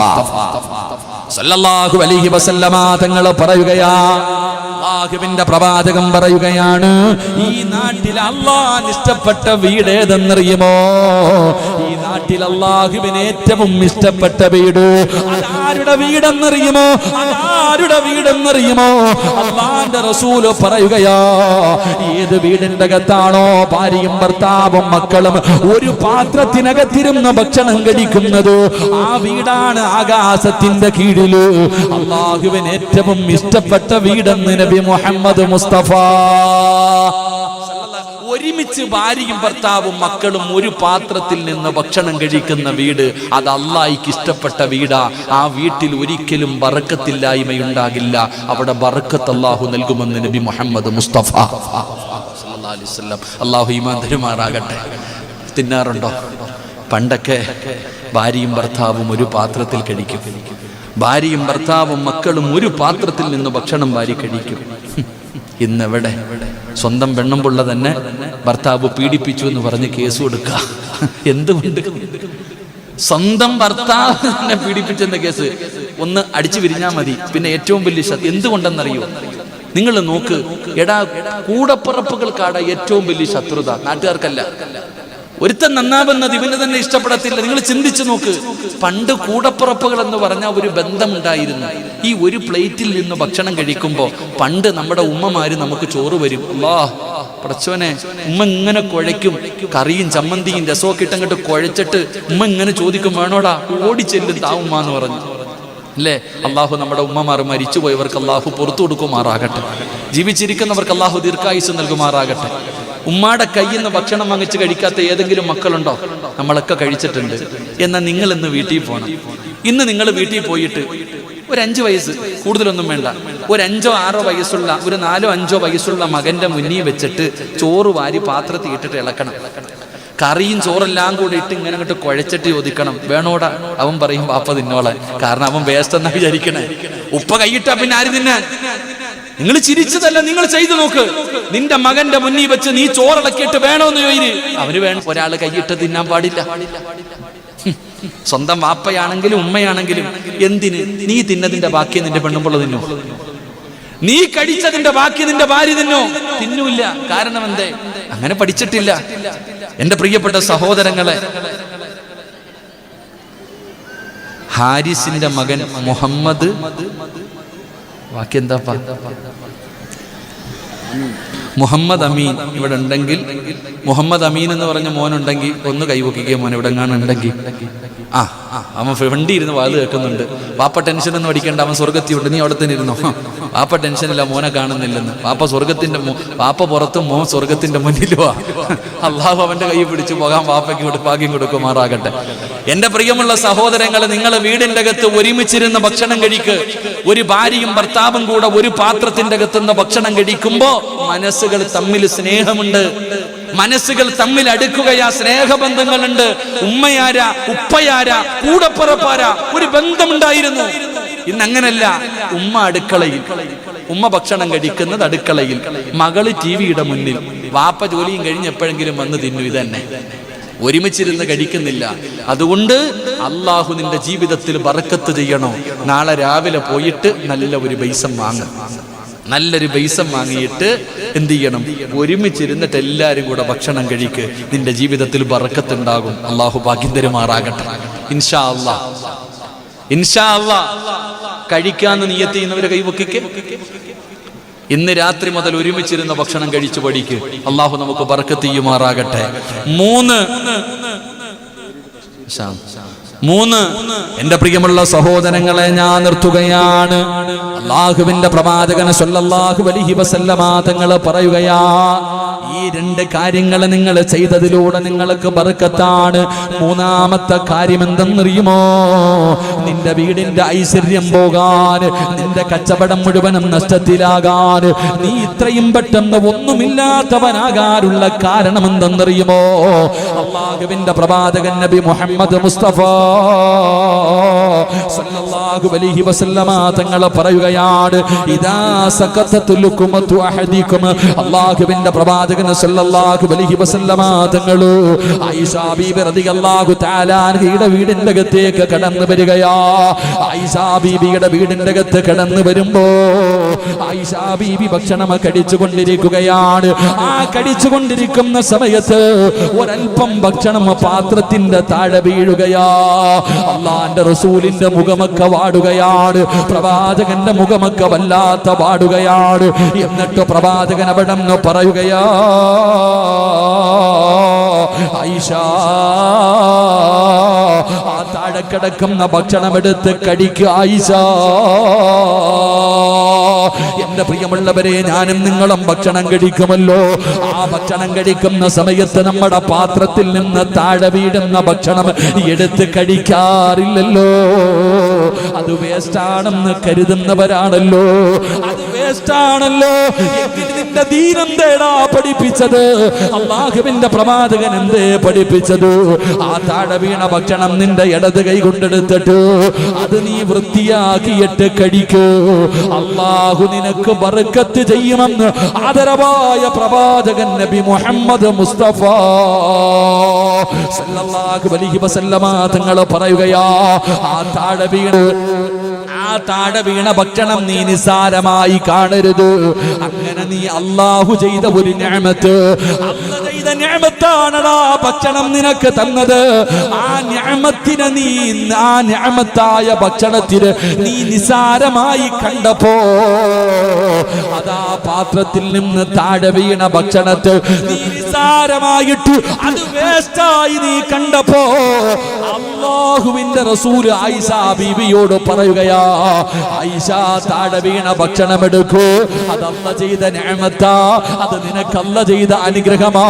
സല്ലല്ലാഹു അലൈഹി വസല്ലമ തങ്ങൾ പറയുകയാ. അല്ലാഹുവിന്റെ പ്രവാചകൻ പറയുകയാണ്, ഈ നാട്ടിൽ അല്ലാഹുവിന് ഇഷ്ടപ്പെട്ട വീട് ഏതെന്നറിയുമോ? ഈ നാട്ടിൽ അല്ലാഹുവിന് ഏറ്റവും ഇഷ്ടപ്പെട്ട വീട് അതാരുടെ വീടെന്നറിയുമോ? അതാരുടെ വീടെന്നറിയുമോ? അല്ലാഹുവിന്റെ റസൂല് പറയുകയാ, ഏത് വീടിന്റെ അകത്താണോ ഭാര്യയും ഭർത്താവും മക്കളും ഒരു പാത്രത്തിനകത്തിരുന്ന് ഭക്ഷണം കഴിക്കുന്നത്, ആ വീടാണ് ആകാശത്തിന്റെ കീഴില് അല്ലാഹുവിന് ഏറ്റവും ഇഷ്ടപ്പെട്ട വീടെന്ന് നബി മുഹമ്മദ് മുസ്തഫ. ഒരുമിച്ച് ഭാര്യയും ഭർത്താവും മക്കളും ഒരു പാത്രത്തിൽ നിന്ന് ഭക്ഷണം കഴിക്കുന്ന വീട്, അത് അല്ലാഹുവിന് ഇഷ്ടപ്പെട്ട വീടാ. ആ വീട്ടിൽ ഒരിക്കലും ബർക്കത്തില്ലായ്മയുണ്ടാകില്ല. അവിടെ ബർക്കത്ത് അല്ലാഹു നൽകുമെന്ന് നബി മുഹമ്മദ് മുസ്തഫ സല്ലല്ലാഹു അലൈഹി വസല്ലം. അല്ലാഹു ഈമാൻ തരുമാറാകട്ടെ. തിന്നാറുണ്ടോ? പണ്ടൊക്കെ ഭാര്യയും ഭർത്താവും ഒരു പാത്രത്തിൽ കഴിക്കും. ഭാര്യയും ഭർത്താവും മക്കളും ഒരു പാത്രത്തിൽ നിന്ന് ഭക്ഷണം വാരി കഴിക്കും. ഇന്നെവിടെ? സ്വന്തം പെണ്ണുമ്പുള്ള തന്നെ ഭർത്താവ് പീഡിപ്പിച്ചു എന്ന് പറഞ്ഞ് കേസ് കൊടുക്കുക. എന്തുകൊണ്ട്? സ്വന്തം ഭർത്താവിനെ പീഡിപ്പിച്ചെന്ന കേസ് ഒന്ന് അടിച്ചു വിരിഞ്ഞാൽ മതി. പിന്നെ ഏറ്റവും വലിയ എന്തുകൊണ്ടെന്നറിയോ? നിങ്ങൾ നോക്ക്, എടാ, കൂടപ്പിറപ്പുകൾക്കാടാ ഏറ്റവും വലിയ ശത്രുത, നാട്ടുകാർക്കല്ല. ഒരുത്തൻ നന്നാവുന്നത് ഇവന് തന്നെ ഇഷ്ടപ്പെടത്തില്ല. നിങ്ങൾ ചിന്തിച്ചു നോക്ക്. പണ്ട് കൂടപ്പിറപ്പുകൾ എന്ന് പറഞ്ഞാൽ ഒരു ബന്ധമുണ്ടായിരുന്നു. ഈ ഒരു പ്ലേറ്റിൽ നിന്ന് ഭക്ഷണം കഴിക്കുമ്പോൾ പണ്ട് നമ്മുടെ ഉമ്മമാര് നമുക്ക് ചോറ് വരും. പടച്ചോനെ, ഉമ്മ ഇങ്ങനെ കുഴയ്ക്കും, കറിയും ചമ്മന്തിയും രസമൊക്കെ ഇട്ടങ്ങോട്ട് കുഴച്ചിട്ട് ഉമ്മ ഇങ്ങനെ ചോദിക്കും, വേണോടാ? ഓടിച്ചെല്ലും താവുമ്മ എന്ന് പറഞ്ഞു അല്ലേ? അള്ളാഹു നമ്മുടെ ഉമ്മമാർ മരിച്ചുപോയവർക്ക് അള്ളാഹു പുറത്തു കൊടുക്കുമാറാകട്ടെ. ജീവിച്ചിരിക്കുന്നവർക്ക് അള്ളാഹു ദീർഘായുസ് നൽകുമാറാകട്ടെ. ഉമ്മാടെ കയ്യിൽ നിന്ന് ഭക്ഷണം വാങ്ങിച്ച് കഴിക്കാത്ത ഏതെങ്കിലും മക്കളുണ്ടോ? നമ്മളൊക്കെ കഴിച്ചിട്ടുണ്ട്. എന്നാൽ നിങ്ങൾ ഇന്ന് വീട്ടിൽ പോകണം. ഇന്ന് നിങ്ങൾ വീട്ടിൽ പോയിട്ട് ഒരു 5 വയസ്സ്, കൂടുതലൊന്നും വേണ്ട, ഒരു 5 or 6 വയസ്സുള്ള, ഒരു 4 or 5 വയസ്സുള്ള മകന്റെ മുന്നിൽ വെച്ചിട്ട് ചോറ് വാരി പാത്രത്തിൽ ഇട്ടിട്ട് ഇളക്കണം. കറിയും ചോറെല്ലാം കൂടി ഇട്ട് ഇങ്ങനെ അങ്ങോട്ട് കുഴച്ചിട്ട് ചോദിക്കണം, വേണോടാ? അവൻ പറയും വാപ്പ തിന്നോളെ. കാരണം അവൻ വേസ്റ്റ് എന്നാ വിചാരിക്കണേ. ഉപ്പ കൈയിട്ടാ പിന്നെ ആര് തിന്നാൻ? നിങ്ങൾ ചിരിച്ചതല്ല, നിങ്ങൾ ചെയ്തു നോക്ക്. നിന്റെ മകന്റെ മുന്നിൽ വെച്ച് നീ ചോറിളക്കിയിട്ട് വേണോന്ന് ചോദിര്, അവന് വേണം. ഒരാൾ കൈയിട്ട് തിന്നാൻ പാടില്ല. സ്വന്തം വാപ്പയാണെങ്കിലും ഉമ്മയാണെങ്കിലും എന്തിന്? നീ തിന്നതിന്റെ ബാക്കി നിന്റെ പെണ്ണുമ്പോൾ തിന്നോ? നീ കഴിച്ചതിന്റെ ബാക്കി നിന്റെ ഭാര്യ തിന്നോ? തിന്നൂല്ല. കാരണം എന്തേ? അങ്ങനെ പഠിച്ചിട്ടില്ല. എന്റെ പ്രിയപ്പെട്ട സഹോദരങ്ങളെ, ഹാരിസിന്റെ മകൻ മുഹമ്മദ്, ബാക്കി എന്താ, മുഹമ്മദ് അമീൻ ഇവിടെ ഉണ്ടെങ്കിൽ, മുഹമ്മദ് അമീൻ എന്ന് പറഞ്ഞ മോനുണ്ടെങ്കിൽ ഒന്ന് കൈവക്കിക്കുക. മോൻ ഇവിടെ ഉണ്ടെങ്കിൽ അവൻ വണ്ടി ഇരുന്ന് വാത് കേൾക്കുന്നുണ്ട്. വാപ്പ ടെൻഷനൊന്നും അടിക്കേണ്ട, അവൻ സ്വർഗത്തിയുണ്ട്, നീ അവിടെ തന്നെ ഇരുന്നോ. വാപ്പ ടെൻഷനില്ല, മോനെ കാണുന്നില്ലെന്ന്. വാപ്പ പുറത്തും മോൻ സ്വർഗത്തിന്റെ മുന്നിലുവാ. അള്ളാഹു അവന്റെ കൈ പിടിച്ചു പോകാൻ വാപ്പയ്ക്ക് ഭാഗ്യം കൊടുക്കുമാറാകട്ടെ. എന്റെ പ്രിയമുള്ള സഹോദരങ്ങളെ, നിങ്ങളെ വീടിന്റെ അകത്ത് ഒരുമിച്ചിരുന്ന് ഭക്ഷണം കഴിക്ക്. ഒരു ഭാര്യയും ഭർത്താവും കൂടെ ഒരു പാത്രത്തിന്റെ അകത്തുനിന്ന് ഭക്ഷണം കഴിക്കുമ്പോ മനസ്സുകൾ തമ്മിൽ സ്നേഹമുണ്ട്, മനസ്സുകൾ തമ്മിൽ അടുക്കുകയാ, സ്നേഹബന്ധങ്ങളുണ്ട്. ഉമ്മയാരാ, ഉപ്പയാരാ, കൂടപ്പുറപ്പാരാ, ഒരു ബന്ധമുണ്ടായിരുന്നു. ഇന്ന് അങ്ങനല്ല. ഉമ്മ അടുക്കളയിൽ, ഉമ്മ ഭക്ഷണം കഴിക്കുന്നത് അടുക്കളയിൽ, മകള് ടിവിയുടെ മുന്നിൽ, വാപ്പ ജോലിയും കഴിഞ്ഞ് എപ്പോഴെങ്കിലും വന്ന് തിന്നു. ഇതന്നെ, ഒരുമിച്ചിരുന്ന് കഴിക്കുന്നില്ല. അതുകൊണ്ട് അള്ളാഹു നിന്റെ ജീവിതത്തിൽ ബറക്കത്ത് ചെയ്യണോ, നാളെ രാവിലെ പോയിട്ട് നല്ല ഒരു ബൈസം വാങ്ങും. നല്ലൊരു ബൈസം വാങ്ങിയിട്ട് എന്ത് ചെയ്യണം? ഒരുമിച്ചിരുന്നിട്ട് എല്ലാവരും കൂടെ ഭക്ഷണം കഴിക്ക്. നിന്റെ ജീവിതത്തിൽ ബറക്കത്തുണ്ടാകും. അള്ളാഹു ഭാഗ്യം തരുമാറാകട്ടെ. ഇൻഷാ അല്ലാഹ്, ഇൻഷാ അല്ലാഹ്. കഴിക്കാന്ന് നിയ്യത്ത് ചെയ്യുന്നവരെ കൈവക്കിക്ക്. ഇന്ന് രാത്രി മുതൽ ഒരുമിച്ചിരുന്ന ഭക്ഷണം കഴിച്ചു പഠിക്ക്. അള്ളാഹു നമുക്ക് ബറക്കത്ത് ചെയ്യുമാറാകട്ടെ. 3 എന്റെ പ്രിയമുള്ള സഹോദരങ്ങളെ, ഞാൻ നിർത്തുകയാണ്. അല്ലാഹുവിന്റെ പ്രവാചകൻ സല്ലല്ലാഹു അലൈഹി വസല്ലമ തങ്ങൾ പറയുകയാ, ഈ 2 കാര്യങ്ങൾ നിങ്ങൾ ചെയ്തതിലൂടെ നിങ്ങൾക്ക് ബർക്കത്താണ്. 3ാമത്തെ കാര്യം എന്തെന്നറിയുമോ? നിന്റെ വീടിന്റെ ഐശ്വര്യം പോകാൻ, നിന്റെ കച്ചവടം മുഴുവനും നഷ്ടത്തിലാകാൻ, നീ ഇത്രയും പെട്ടെന്ന് ഒന്നുമില്ലാത്തവനാകാനുള്ള കാരണം എന്തെന്നറിയുമോ? അല്ലാഹുവിന്റെ പ്രവാചകൻ നബി മുഹമ്മദ് മുസ്തഫ സല്ലല്ലാഹു അലൈഹി വസല്ലമ തങ്ങൾ പറയുകയാണ്, ഇദാ സഖത്തത്തുൽ ലുഖമതു അഹദികും. അല്ലാഹുവിന്റെ പ്രവാചകൻ സല്ലല്ലാഹു അലൈഹി വസല്ലമ തങ്ങൾ ആയിഷ ബീബി റളിയല്ലാഹു തആല അൻഹയുടെ വീടിന്റെ അകത്തേക്ക് കടന്നു വരികയാ. ആയിഷ ബീബിയുടെ വീടിന്റെ അകത്ത് കടന്നു വരുമ്പോ ആയിഷ ബീബി ഭക്ഷണം കഴിച്ചുകൊണ്ടിരിക്കുകയാണ്. ആ കഴിച്ചുകൊണ്ടിരിക്കുന്ന സമയത്ത് ഒരൽപ്പം ഭക്ഷണം പാത്രത്തിന്റെ താഴെ വീഴുകയാ. അല്ലാഹുവിന്റെ റസൂലിന്റെ മുഖമൊക്കെ വാടുകയാണ്, പ്രവാചകന്റെ മുഖമൊക്കെ വല്ലാത്ത വാടുകയാണ്. എന്നിട്ട് പ്രവാചകൻ അവിടെ നിന്ന് പറയുകയാ, ആയിഷ, ആ താഴെ കിടക്കുന്ന ഭക്ഷണം എടുത്ത് കടിക്കുക ആയിഷ. എന്റെ പ്രിയമുള്ളവരെ, ഞാനും നിങ്ങളും ഭക്ഷണം കഴിക്കുമല്ലോ. ആ ഭക്ഷണം കഴിക്കുന്ന സമയത്ത് നമ്മുടെ പാത്രത്തിൽ നിന്ന് താഴെ വീടുന്ന ഭക്ഷണം എടുത്ത് കഴിക്കാറില്ലല്ലോ. അത് വേസ്റ്റാണെന്ന് കരുതുന്നവരാണല്ലോ. അത് വേസ്റ്റാണല്ലോ. നിന്റെ ദീൻ എന്തേടാ പഠിപ്പിച്ചത്? അല്ലാഹുവിന്റെ പ്രവാചകൻ എന്തേ പഠിപ്പിച്ചത്? ആ താഴെ വീണ ഭക്ഷണം നിന്റെ ഇടത് കൈ കൊണ്ടെടുത്തിട്ട് അത് നീ വൃത്തിയാക്കിയിട്ട് കഴിക്കൂ. അല്ലാഹു നിനക്ക് ബർക്കത്ത് ചെയ്യുമെന്ന് ആദരവായ പ്രവാചകൻ നബി മുഹമ്മദ് മുസ്തഫ സല്ലല്ലാഹു അലൈഹി വസല്ലമ തങ്ങൾ പറയുകയാ, ആ താഴെ വീണ ഭക്ഷണം നീ നിസാരമായി കാണരുത്. അങ്ങനെ നീ അല്ലാഹു ചെയ്ത ഒരു നിഅമത്ത്, അല്ലാഹു ചെയ്ത നിഅമത്താണടാ ഭക്ഷണം നിനക്ക് തന്നത്. ആ നിഅമത്തിനെ നീ, ആ നിഅമത്തായ ഭക്ഷണത്തിന് നീ നിസാരമായി കണ്ടപ്പോ അതാ പാത്രത്തിൽ നിന്ന് താഴെ വീണ ഭക്ഷണത്തെ നീ നിസ്സാരമായിട്ട് അത് വേസ്റ്റായി നീ കണ്ടപ്പോ അല്ലാഹുവിന്റെ റസൂൽ ആയിഷ ബീവിയോട് പറയുകയാ, ആയിഷ താഴെ വീണ ഭക്ഷണം എടുക്കൂ, അതല്ല ചെയ്ത നിഅമത്താ, അത് നിനക്കല്ല ചെയ്ത അനുഗ്രഹമാ,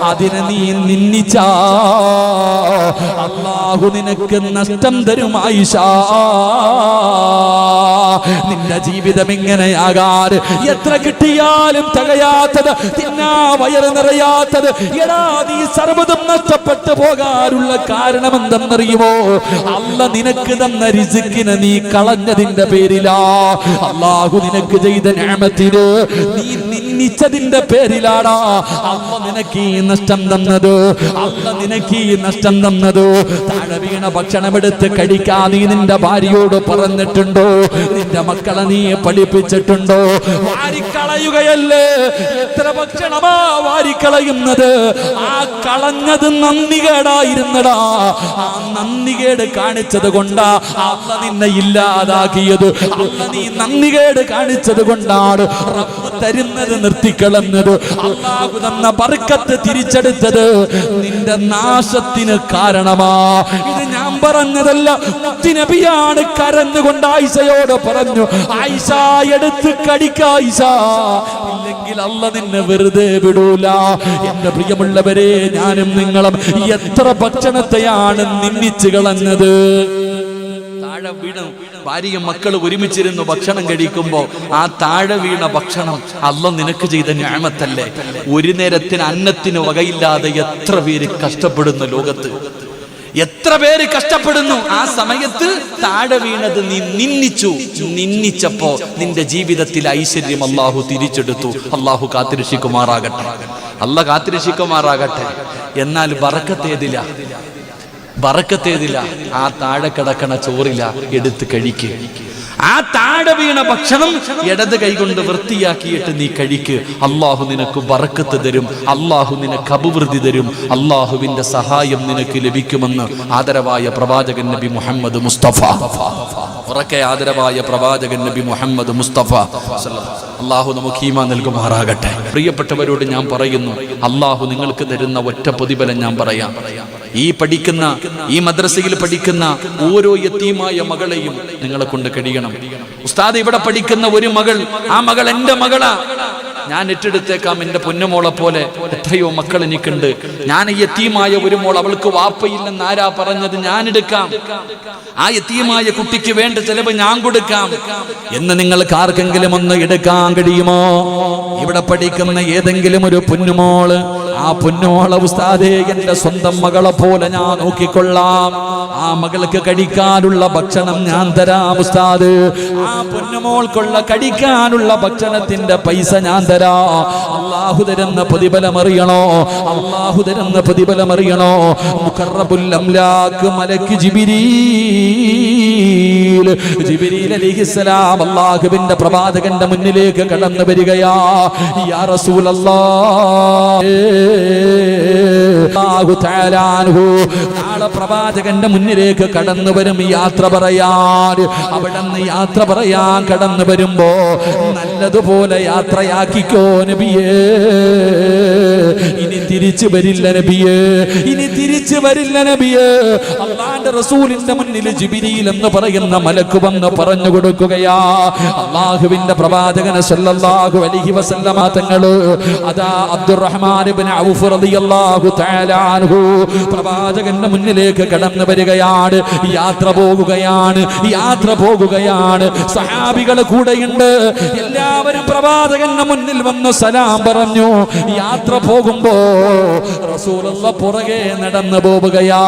അതിനെ നീ നിന്ദിച്ചാ അല്ലാഹു നിനക്ക് നഷ്ടം തരും ആയിഷ. നിന്റെ ജീവിതം ഇങ്ങനെയാകാൻ, എത്ര കിട്ടിയാലും തികയാത്തത്, തിന്നാ വയറ് നിറയാത്തത്, എടാ നീ സർവ്വതും നഷ്ടപ്പെട്ടു പോകാനുള്ള കാരണം എന്തെന്നറിയുമോ? അല്ല നിനക്ക് തന്ന റിസ്കിനെ നീ കളഞ്ഞതിന്റെ പേരിലാ. അല്ലാഹു നിനക്ക് ചെയ്ത നിഅമത്തിനെ നീ നിന്ദിച്ചതിന്റെ പേരിലാടാ അല്ല നിനക്ക് ഈ നഷ്ടം തന്നത്. അല്ല നിനക്ക് ഈ നഷ്ടം തന്നത്. താഴെ വീണ ഭക്ഷണം എടുത്ത് കഴിക്കാൻ നീ നിന്റെ ഭാര്യയോട് പറഞ്ഞിട്ടുണ്ടോ? നിന്റെ മക്കളെ നീ പഠിപ്പിച്ചിട്ടുണ്ടോ? വാരിക്കളയുകയല്ലേ. എത്ര ഭക്ഷണമാ വാരിക്കളയുന്നത്? ആ കളഞ്ഞത് നന്ദികേടായിരുന്നടാ. ആ നന്ദികേട് കാണിച്ചത് കൊണ്ടാ അല്ല നിന്നെ ഇല്ലാതാക്കിയത്. അല്ല നീ നന്ദികേട് കാണിച്ചത് കൊണ്ടാണ് റബ്ബ് തരുന്നത് നിർത്തിക്കളഞ്ഞത്. അല്ലാഹു തന്ന ബർക്കത്ത് തിരിച്ചെടുത്തത് നിന്റെ നാശത്തിന് കാരണമാ. ഇത് ഞാൻ പറഞ്ഞതല്ല, മുത്തുനബിയാണ് കരഞ്ഞുകൊണ്ട് ആയിഷയോട് പറഞ്ഞു, ആയിഷ എടുത്ത് കടിക്ക ആയിഷ, ഇല്ലെങ്കിൽ അല്ല നിന്നെ വെറുതെ വിടൂല. എന്റെ പ്രിയമുള്ളവരെ, ഞാനും നിങ്ങളും എത്ര ഭക്ഷണത്തെയാണ് നിന്ദിച്ചു കളഞ്ഞത്. താഴെ വീണ് ഭാര്യയും മക്കളും ഒരുമിച്ചിരുന്നു ഭക്ഷണം കഴിക്കുമ്പോ ആ താഴെ വീണ ഭക്ഷണം അല്ല നിനക്ക് ചെയ്ത നിഅമത്തല്ലേ. ഒരു നേരത്തിന് അന്നത്തിന് വകയില്ലാതെ എത്ര പേര് കഷ്ടപ്പെടുന്നു ലോകത്ത്, എത്ര പേര് കഷ്ടപ്പെടുന്നു. ആ സമയത്ത് താഴെ വീണത് നീ നിന്ദിച്ചപ്പോ നിന്റെ ജീവിതത്തിൽ ഐശ്വര്യം അല്ലാഹു തിരിച്ചെടുത്തു. അല്ലാഹു കാത്തിരക്ഷിക്കുമാറാകട്ടെ, അല്ല കാത്തിരക്ഷിക്കുമാറാകട്ടെ. എന്നാൽ ബറക്കത്തേതില്ല. ആ താഴെ കിടക്കണ ചോറില എടുത്ത് കഴിക്കുക. ആ താഴെ വീണ ഭക്ഷണം ഇടത് കൈകൊണ്ട് വൃത്തിയാക്കിയിട്ട് നീ കഴിക്ക്. അല്ലാഹു നിനക്ക് ബറക്കത്ത് തരും, അല്ലാഹു നിനക്ക് അഭിവൃദ്ധി തരും, അല്ലാഹുവിന്റെ സഹായം നിനക്ക് ലഭിക്കുമെന്ന് ആദരവായ പ്രവാചകൻ നബി മുഹമ്മദ് മുസ്തഫ. ഉറക്കെ ആദരവായ പ്രവാചകൻ നബി മുഹമ്മദ് മുസ്തഫ. അല്ലാഹു നമുക്ക് ഈമാൻ നൽകുമാറാകട്ടെ. പ്രിയപ്പെട്ടവരോട് ഞാൻ പറയുന്നു, അല്ലാഹു നിങ്ങൾക്ക് തരുന്ന ഒറ്റ പ്രതിഫലം ഞാൻ പറയാം. ഈ മദ്രസയിൽ പഠിക്കുന്ന ഓരോ യതീമായ മകളെയും നിങ്ങളെ കൊണ്ട് കഴിയണം. ഉസ്താദ് ഇവിടെ പഠിക്കുന്ന ഒരു മകൾ, ആ മകൾ എന്റെ മകളാ, ഞാൻ ഏറ്റെടുത്തേക്കാം. എന്റെ പൊന്നുമോളെ പോലെ എത്രയോ മക്കൾ എനിക്കുണ്ട്. ഞാൻ ഈ യതീമായ ഒരു മോൾ, അവൾക്ക് വാപ്പയില്ലെന്ന് ആരാ പറഞ്ഞത്? ഞാൻ എടുക്കാം. ആ യതീമായ കുട്ടിക്ക് വേണ്ട ചെലവ് ഞാൻ കൊടുക്കാം എന്ന് നിങ്ങൾക്ക് ആർക്കെങ്കിലും ഒന്ന് എടുക്കാൻ കഴിയുമോ? ഇവിടെ പഠിക്കുന്ന ഏതെങ്കിലും ഒരു പൊന്നുമോള്, ആ പൊന്നുമോളെ ഉസ്താദേ എന്റെ സ്വന്തം മകളെ പോലെ ഞാൻ നോക്കിക്കൊള്ളാം, ആ മകൾക്ക് കഴിക്കാനുള്ള ഭക്ഷണം ഞാൻ തരാം ഉസ്താദ്, ആ പൊന്നുമോൾക്കുള്ള കഴിക്കാനുള്ള ഭക്ഷണത്തിന്റെ പൈസ ഞാൻ തരാം. അല്ലാഹു തരുന്ന പ്രതിഫലം അറിയണോ? അല്ലാഹു തരുന്ന പ്രതിഫലം അറിയണോ? മുഖറബുൽ അംലാക്ക് മലക്ക് ജിബ്രീൽ അലൈഹിസ്സലാം അല്ലാഹുവിന്റെ പ്രവാചകന്റെ മുന്നിലേക്ക് കടന്നു വരികയാ. യാ റസൂലല്ലാഹ്, നാളെ പ്രവാചകന്റെ മുന്നിലേക്ക് കടന്നു വരും യാത്ര പറയാൻ. അവിടുന്ന് യാത്ര പറയാൻ കടന്നു വരുമ്പോ നല്ലതുപോലെ യാത്രയാക്കിക്കോ നബിയേ. ഇനി തിരിച്ചു വരില്ല നബിയേ, ഇനി തിരിച്ചു വരില്ല നബിയേ. അല്ലാഹുവിന്റെ റസൂലിന്റെ മുന്നിൽ ജിബ്രീൽ എന്ന് പറയുന്ന മലക്ക് വന്ന് പറഞ്ഞു കൊടുക്കുകയാ. അല്ലാഹുവിന്റെ പ്രവാചകൻ സല്ലല്ലാഹു അലൈഹി വസല്ലമ തങ്ങള് അതാ അബ്ദുറഹ്മാൻ ഇബ്നു ഔഫ് റളിയല്ലാഹു തആല അൻഹു പ്രവാചകന്റെ മുന്നിലേക്ക് കടന്നു വരികയാണ്. യാത്ര പോകുകയാണ്. സഹാബികൾ കൂടെയുണ്ട്. എല്ലാവരും പ്രവാചകന്റെ മുന്നിൽ വന്ന് സലാം പറഞ്ഞു. യാത്ര പോകുമ്പോ റസൂലുള്ളാഹി പുറകെ നടന്നു പോവുകയാ.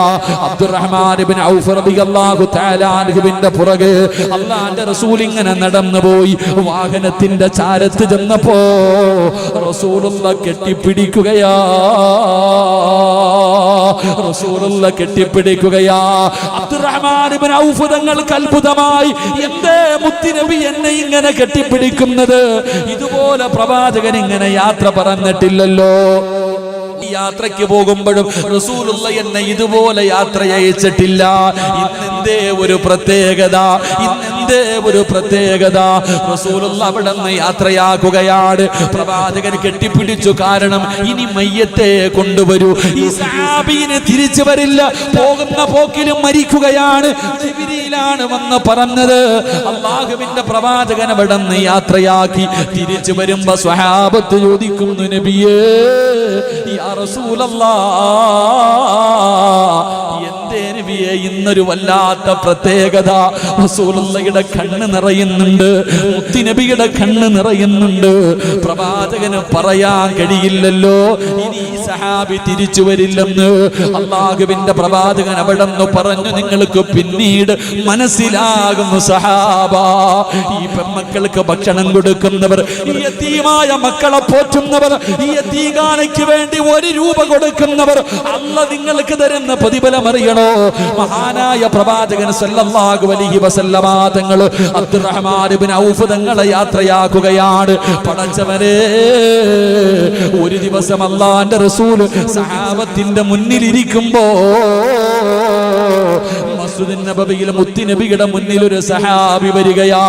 അബ്ദുറഹ്മാൻ ഇബ്നു ഔഫ് റളിയല്ലാഹു തആല അൻഹുവിന്റെ പുറകെ അല്ലാഹുവിന്റെ റസൂൽ ഇങ്ങനെ നടന്നു പോയി. വാഹനത്തിന്റെ ചാരത്ത് ചെന്നപ്പോ റസൂലുള്ളാഹി കെട്ടിപ്പിടിക്കുകയാ. അബ്ദുറഹ്മാൻ ഇബ്നു ഔഫ് തങ്ങൾക്ക് അത്ഭുതമായി. എന്തേ മുത്തുനബി എന്നെ ഇങ്ങനെ കെട്ടിപ്പിടിക്കുന്നത്? ഇതുപോലെ പ്രവാചകൻ ഇങ്ങനെ യാത്ര പറഞ്ഞിട്ടില്ലല്ലോ. യാത്രയ്ക്ക് പോകുമ്പോഴും റസൂലുള്ളാഹി എന്നെ ഇതുപോലെ യാത്ര അയച്ചിട്ടില്ല. ഇന്നെന്തേ ഒരു പ്രത്യേകത? ഇന്നെന്തേ എന്തേ ഒരു പ്രത്യേകത? റസൂലുള്ള അവിടുന്ന് യാത്രയാക്കുകയാണ്. പ്രവാചകൻ കെട്ടിപ്പിടിച്ചു. കാരണം ഇനി മയ്യത്തെ കൊണ്ടുവരൂ, ഈ സഹാബിനെ തിരിച്ചു വരില്ല, പോകുന്ന പോക്കിലും മരിക്കുകയാണ്. ജിബ്രീലാണ് വന്ന് പറഞ്ഞത്. അല്ലാഹുവിന്റെ പ്രവാചകൻ അവിടുന്ന് യാത്രയാക്കി തിരിച്ചു വരുമ്പോ സ്വഹാബത്ത് ചോദിക്കുന്നു, നബിയേ യാ റസൂലല്ലാഹ്, എന്തേ നബിയേ ഇന്നൊരു വല്ലാത്ത പ്രത്യേകത? റസൂലുള്ളാഹിയുടെ കണ്ണ് നിറയുന്നുണ്ട്, മുത്തുനബിയുടെ കണ്ണ് നിറയുന്നുണ്ട്. പ്രവാചകന് പറയാൻ കഴിയില്ലല്ലോ ഇനി ഈ സഹാബി തിരിച്ചു വരില്ലെന്ന്. അല്ലാഹുവിന്റെ പ്രവാചകൻ അവിടെന്ന് പറഞ്ഞു, നിങ്ങൾക്ക് പിന്നീട് മനസ്സിലാകുന്നു സഹാബ, ഈ പെൺമക്കൾക്ക് ഭക്ഷണം കൊടുക്കുന്നവർ, ഈ യതീമായ മക്കളെ പോറ്റുന്നവർ, ഈ യതീഖാനയ്ക്ക് വേണ്ടി 1 രൂപ കൊടുക്കുന്നവർ, അല്ലാഹ് നിങ്ങൾക്ക് തരുന്ന പ്രതിഫലം അറിയണോ? മഹാനായ പ്രവാചകൻ സല്ലല്ലാഹു അലൈഹി വസല്ലമ തങ്ങൾ അബ്ദുറഹ്മാൻ ഇബ്നു ഔഫ് തങ്ങളെ യാത്രയാക്കുകയാണ്. പടച്ചവനെ, ഒരു ദിവസം അല്ലാഹുവിന്റെ റസൂൽ സഹാബത്തിന്റെ മുന്നിലിരിക്കുമ്പോ മസ്ജിദുൻ നബവിയിൽ മുത്തുനബിയുടെ മുന്നിൽ ഒരു സഹാബി വരികയാ.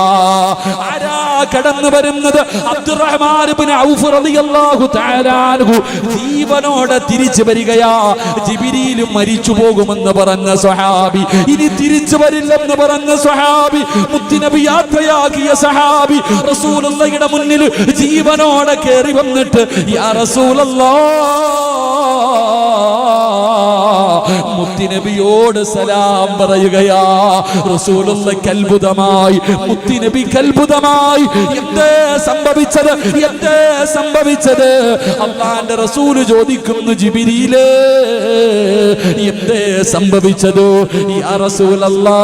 ആരാ കടന്നു വരുന്നത്? അബ്ദുറഹ്മാൻ ഇബ്നു ഔഫ് റളിയല്ലാഹു തആല അൻഹു ജീവനോടെ തിരിച്ചു വരികയാ. ജിബ്രീൽ മരിച്ചു പോകുമെന്ന് പറഞ്ഞ സ്വഹാബി, ഇനി തിരിച്ചു വരില്ലെന്ന് പറഞ്ഞ സ്വഹാബി, മുത്തുനബി യാത്രയാക്കിയ സഹാബി റസൂലുള്ളാഹിയുടെ മുന്നിൽ ജീവനോടെ കയറി വന്നിട്ട്, യാ റസൂലല്ലാഹ്, മുത്തുനബിയോട് സലാം പറയുകയാ. റസൂലുള്ളാഹി അത്ഭുതമായി, മുത്തുനബി അത്ഭുതമായി. എന്തേ സംഭവിച്ചത്? എന്തേ സംഭവിച്ചത്? അല്ലാഹുവിന്റെ റസൂൽ ചോദിക്കുന്നു, ജിബ്രീലേ എന്തേ സംഭവിച്ചത്? യാ റസൂലല്ലാഹ്,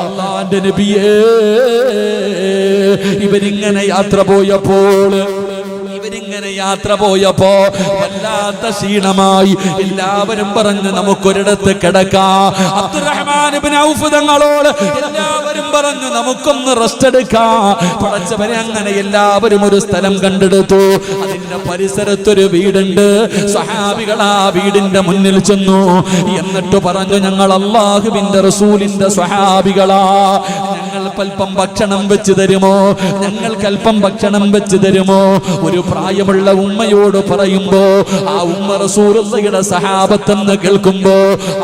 അല്ലാഹുവിന്റെ നബിയേ, ഇവരിങ്ങനെ യാത്ര പോയപ്പോ വല്ലാത്ത ക്ഷീണമായി. എല്ലാവരും പറഞ്ഞു, നമുക്കൊരിടത്ത് കിടക്കാം. അബ്ദുറഹ്മാൻ ഇബ്നു ഔഫ് തങ്ങളോട് എല്ലാവരും പറഞ്ഞു, നമുക്കൊന്ന് റെസ്റ്റ് എടുക്കാം. പടച്ചവനെ, അങ്ങനെ എല്ലാവരും ഒരു സ്ഥലം കണ്ടെടുത്തു. അതിന്റെ പരിസരത്തൊരു വീടുണ്ട്. സ്വഹാബികൾ ആ വീടിന്റെ മുന്നിൽ ചെന്നു. എന്നിട്ട് പറഞ്ഞു, ഞങ്ങൾ അല്ലാഹുവിന്റെ റസൂലിന്റെ സ്വഹാബികളാ, ഞങ്ങൾക്കൽപ്പം ഭക്ഷണം വെച്ച് തരുമോ? ഞങ്ങൾക്കൽപ്പം ഭക്ഷണം വെച്ച് തരുമോ? ഒരു പ്രായമുള്ള ഉമ്മയോട് പറയുമ്പോ ആ ഉമ്മ റസൂലുള്ളാഹിയുടെ സഹാബത്തെന്ന് കേൾക്കുമ്പോ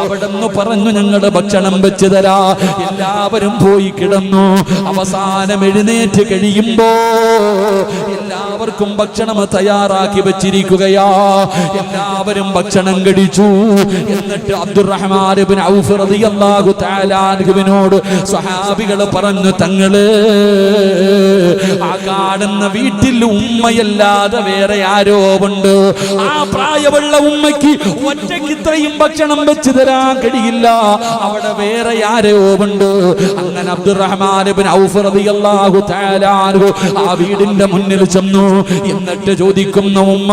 അവിടെന്ന് പറഞ്ഞു, ഞങ്ങളുടെ ഭക്ഷണം വെച്ച് തരാ. എല്ലാവരും പോയി കിടന്നു. അവസാനം എഴുന്നേറ്റ് കഴിയുമ്പോ എല്ലാവർക്കും ഭക്ഷണം തയ്യാറാക്കി വെച്ചിരിക്കുകയാ. എല്ലാവരും ഭക്ഷണം കഴിച്ചു. എന്നിട്ട് അബ്ദുറഹ്മാൻ ഇബ്നു ഔഫ് റളിയല്ലാഹു തആല അൻഹുവിനോട് സ്വഹാബികൾ പറഞ്ഞു, തങ്ങള് ആ കാണുന്ന വീട്ടിൽ ഉമ്മയല്ലാതെ വേറെ ആരോ ഉണ്ട്. ആ പ്രായമുള്ള ഉമ്മയ്ക്ക് ഒറ്റയ്ക്ക് ഇത്രയും ഭക്ഷണം വെച്ച് തരാൻ കഴിയില്ല. അവിടെ വേറെ ആരോ ഉണ്ട്. അങ്ങനെ അബ്ദുറഹ്മാൻ ഇബ്നു ഔഫ് റളിയല്ലാഹു തആല അൻഹു ആ വീടിന്റെ മുന്നിൽ ചെന്നു. എന്നിട്ട് ചോദിക്കുന്നു, ഉമ്മ,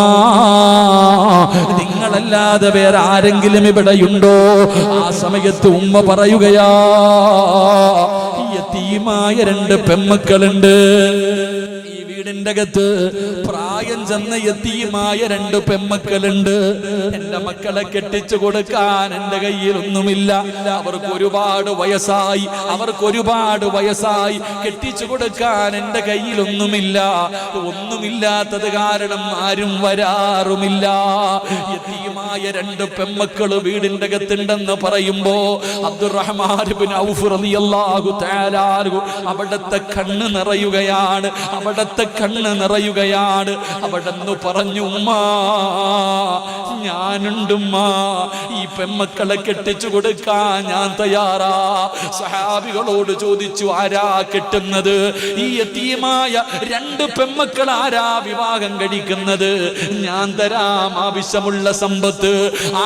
നിങ്ങളല്ലാതെ വേറെ ആരെങ്കിലും ഇവിടെയുണ്ടോ? ആ സമയത്ത് ഉമ്മ പറയുകയാ, യതീമായ 2 പെൺമക്കളുണ്ട്. ഈ വീടിന്റെ അകത്ത് പ്രായം ചെന്ന യതീമായ 2 പെൺമക്കളുണ്ട്. എന്റെ മക്കളെ കെട്ടിച്ചു കൊടുക്കാൻ എന്റെ കയ്യിൽ ഒന്നുമില്ല. അവർക്ക് ഒരുപാട് വയസ്സായി. കെട്ടിച്ചു കൊടുക്കാൻ എന്റെ കയ്യിൽ ഒന്നുമില്ലാത്തത് കാരണം ആരും വരാറുമില്ല. യതീമായ 2 പെൺമക്കള് വീടിന്റെ അകത്തുണ്ടെന്ന് പറയുമ്പോ അബ്ദുറഹ്മാൻ ഇബ്നു ഔഫ് റളിയല്ലാഹു തആല അൻഹു അവിടത്തെ കണ്ണ് നിറയുകയാണ്. അവിടെന്ന് പറഞ്ഞു, ഉമ്മ, ഞാനുണ്ടുമ്മ, ഈ പെൺമക്കളെ കെട്ടിച്ചു കൊടുക്കാൻ ഞാൻ തയ്യാറാ. സഹാബികളോട് ചോദിച്ചു, ആരാ കെട്ടുന്നത്? ഈ യതീമായ 2 പെൺമക്കൾ ആരാ വിവാഹം കഴിക്കുന്നത്? ഞാൻ തരാം ആവശ്യമുള്ള സമ്പത്ത്,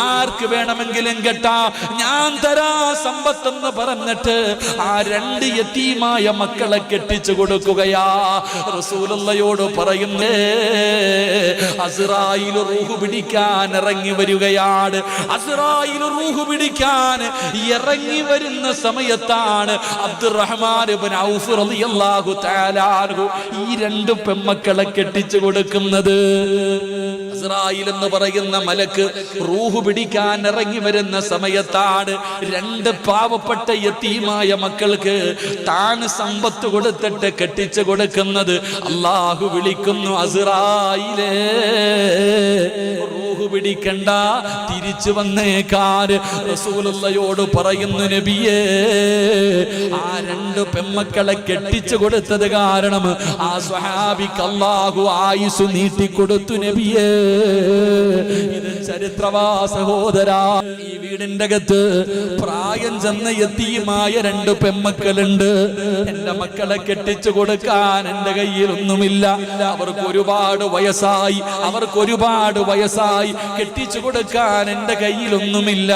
ആർക്ക് വേണമെങ്കിലും കെട്ടാ, ഞാൻ തരാ സമ്പത്തെന്ന് പറഞ്ഞിട്ട് ആ 2 യതീമായ മക്കളെ കെട്ടിച്ചു കൊടുക്കുകയാ. റസൂലുള്ളാഹിയോട് പറയുന്നേ, അസ്റായീൽ റൂഹ് പിടിക്കാൻ ഇറങ്ങി വരികയാണ്. അസ്റായീൽ റൂഹ് പിടിക്കാൻ ഇറങ്ങി വരുന്ന സമയത്താണ് അബ്ദുറഹ്മാൻ ഇബ്നു ഔഫ് റളിയല്ലാഹു തആല അൻഹു ഈ 2 പെൺമക്കളെ കെട്ടിച്ചു കൊടുക്കുന്നത്. അസ്രായിൽ എന്ന് പറയുന്ന മലക്ക് റൂഹ് പിടിക്കാൻ ഇറങ്ങി വരുന്ന സമയത്താണ് രണ്ട് പാവപ്പെട്ട യതീമായ മക്കൾക്ക് താൻ സമ്പത്ത് കൊടുത്തിട്ട് കെട്ടിച്ചു കൊടുക്കുന്നത്. അല്ലാഹു വിളിക്കുന്നു, അസ്രായിലേ റൂഹ് പിടിക്കണ്ട, തിരിച്ചു വന്നേക്കാൻ. റസൂലുള്ളാഹിയോട് പറയുന്നു, നബിയേ ആ രണ്ട് പെമ്മക്കളെ കെട്ടിച്ചു കൊടുത്തത് കാരണം ആ സ്വഹാബിക്ക് അല്ലാഹു ആയുസ് നീട്ടിക്കൊടുത്തു നബിയേ. ഇത് ചരിത്രവാ സഹോദരാ. ഈ വീടിന്റെ അകത്ത് പ്രായം ചെന്ന യതീമായ രണ്ട് പെമ്മക്കളുണ്ട്. എന്റെ മക്കളെ കെട്ടിച്ചു കൊടുക്കാൻ എന്റെ കയ്യിലൊന്നുമില്ല. അവർക്ക് ഒരുപാട് വയസ്സായി കെട്ടിച്ചു കൊടുക്കാൻ എന്റെ കയ്യിലൊന്നുമില്ല.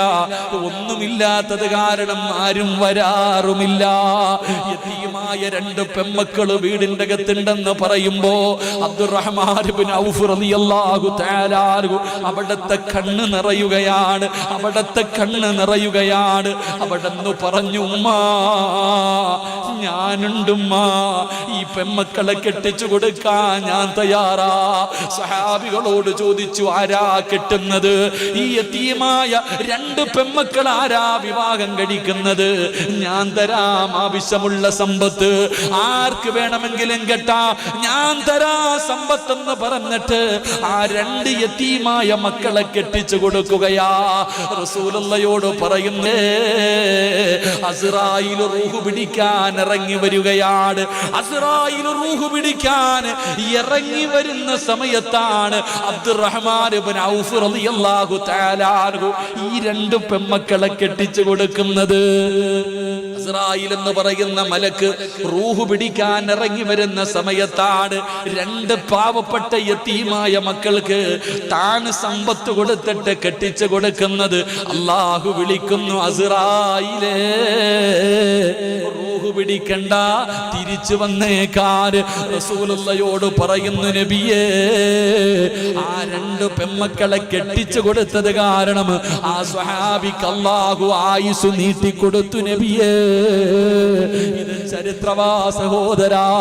ഒന്നുമില്ലാത്തത് കാരണം ആരും വരാറുമില്ല. യതീമായ രണ്ട് പെമ്മക്കള് വീടിന്റെ അകത്തുണ്ടെന്ന് പറയുമ്പോ അബ്ദുറഹ്മാൻ ഇബ്നു ഔഫ് റളിയല്ലാഹു തആല അൻഹു അവിടത്തെ കണ്ണ് നിറയുകയാണ്. അവിടെന്ന് പറഞ്ഞു, ഉമ്മാ ഞാനുണ്ടുമ്മാ, ഈ പെമ്മക്കളെ കെട്ടിച്ചു കൊടുക്കാൻ ഞാൻ തയ്യാറാ. സഹാബികളോട് ചോദിച്ചു, ആരാ കെട്ടുന്നത്? ഈ യതീമായ രണ്ട് പെമ്മക്കൾ ആരാ വിവാഹം കഴിക്കുന്നത്? ഞാൻ തരാം ആവശ്യമുള്ള സമ്പത്ത്, ആർക്ക് വേണമെങ്കിലും കെട്ടാ, ഞാൻ തരാ സമ്പത്തെന്ന് പറഞ്ഞിട്ട് ആ രണ്ട് യതീമായ മക്കളെ കെട്ടിച്ചു കൊടുക്കുകയാ. റസൂലുള്ളാഹിയോട് പറയുന്നേ, അസ്രായിൽ റൂഹ് പിടിക്കാൻ ഇറങ്ങി വരികയാണ്. അസ്രായിൽ റൂഹ് പിടിക്കാൻ ഇറങ്ങി വരുന്ന സമയത്താണ് അബ്ദുറഹ്മാൻ ഇബ്നു ഔഫ് റളിയല്ലാഹു തആല അൻഹു ഈ രണ്ട് പെമ്മക്കളെ കെട്ടിച്ചു കൊടുക്കുന്നത്. അസ്രായിൽ എന്ന് പറയുന്ന മലക്ക് റൂഹ് പിടിക്കാൻ ഇറങ്ങി വരുന്ന സമയത്താണ് രണ്ട് പാവപ്പെട്ട യതീമായ മക്കൾക്ക് താൻ സമ്പത്ത് കൊടുത്തിട്ട് കെട്ടിച്ചു കൊടുക്കുന്നത്. അല്ലാഹു വിളിക്കുന്നു, അസ്രായിലേ റൂഹ് പിടിക്കണ്ട, തിരിച്ചു വന്നേക്കാൻ. റസൂലുള്ളാഹിയോട് പറയുന്നു, നബിയേ ആ രണ്ട് പെമ്മക്കളെ കെട്ടിച്ചു കൊടുത്തത് കാരണം ആ സ്വഹാബിക്ക് അല്ലാഹു ആയുസ് നീട്ടിക്കൊടുത്തു നബിയേ. ഇത് ചരിത്രവാ സഹോദരാ.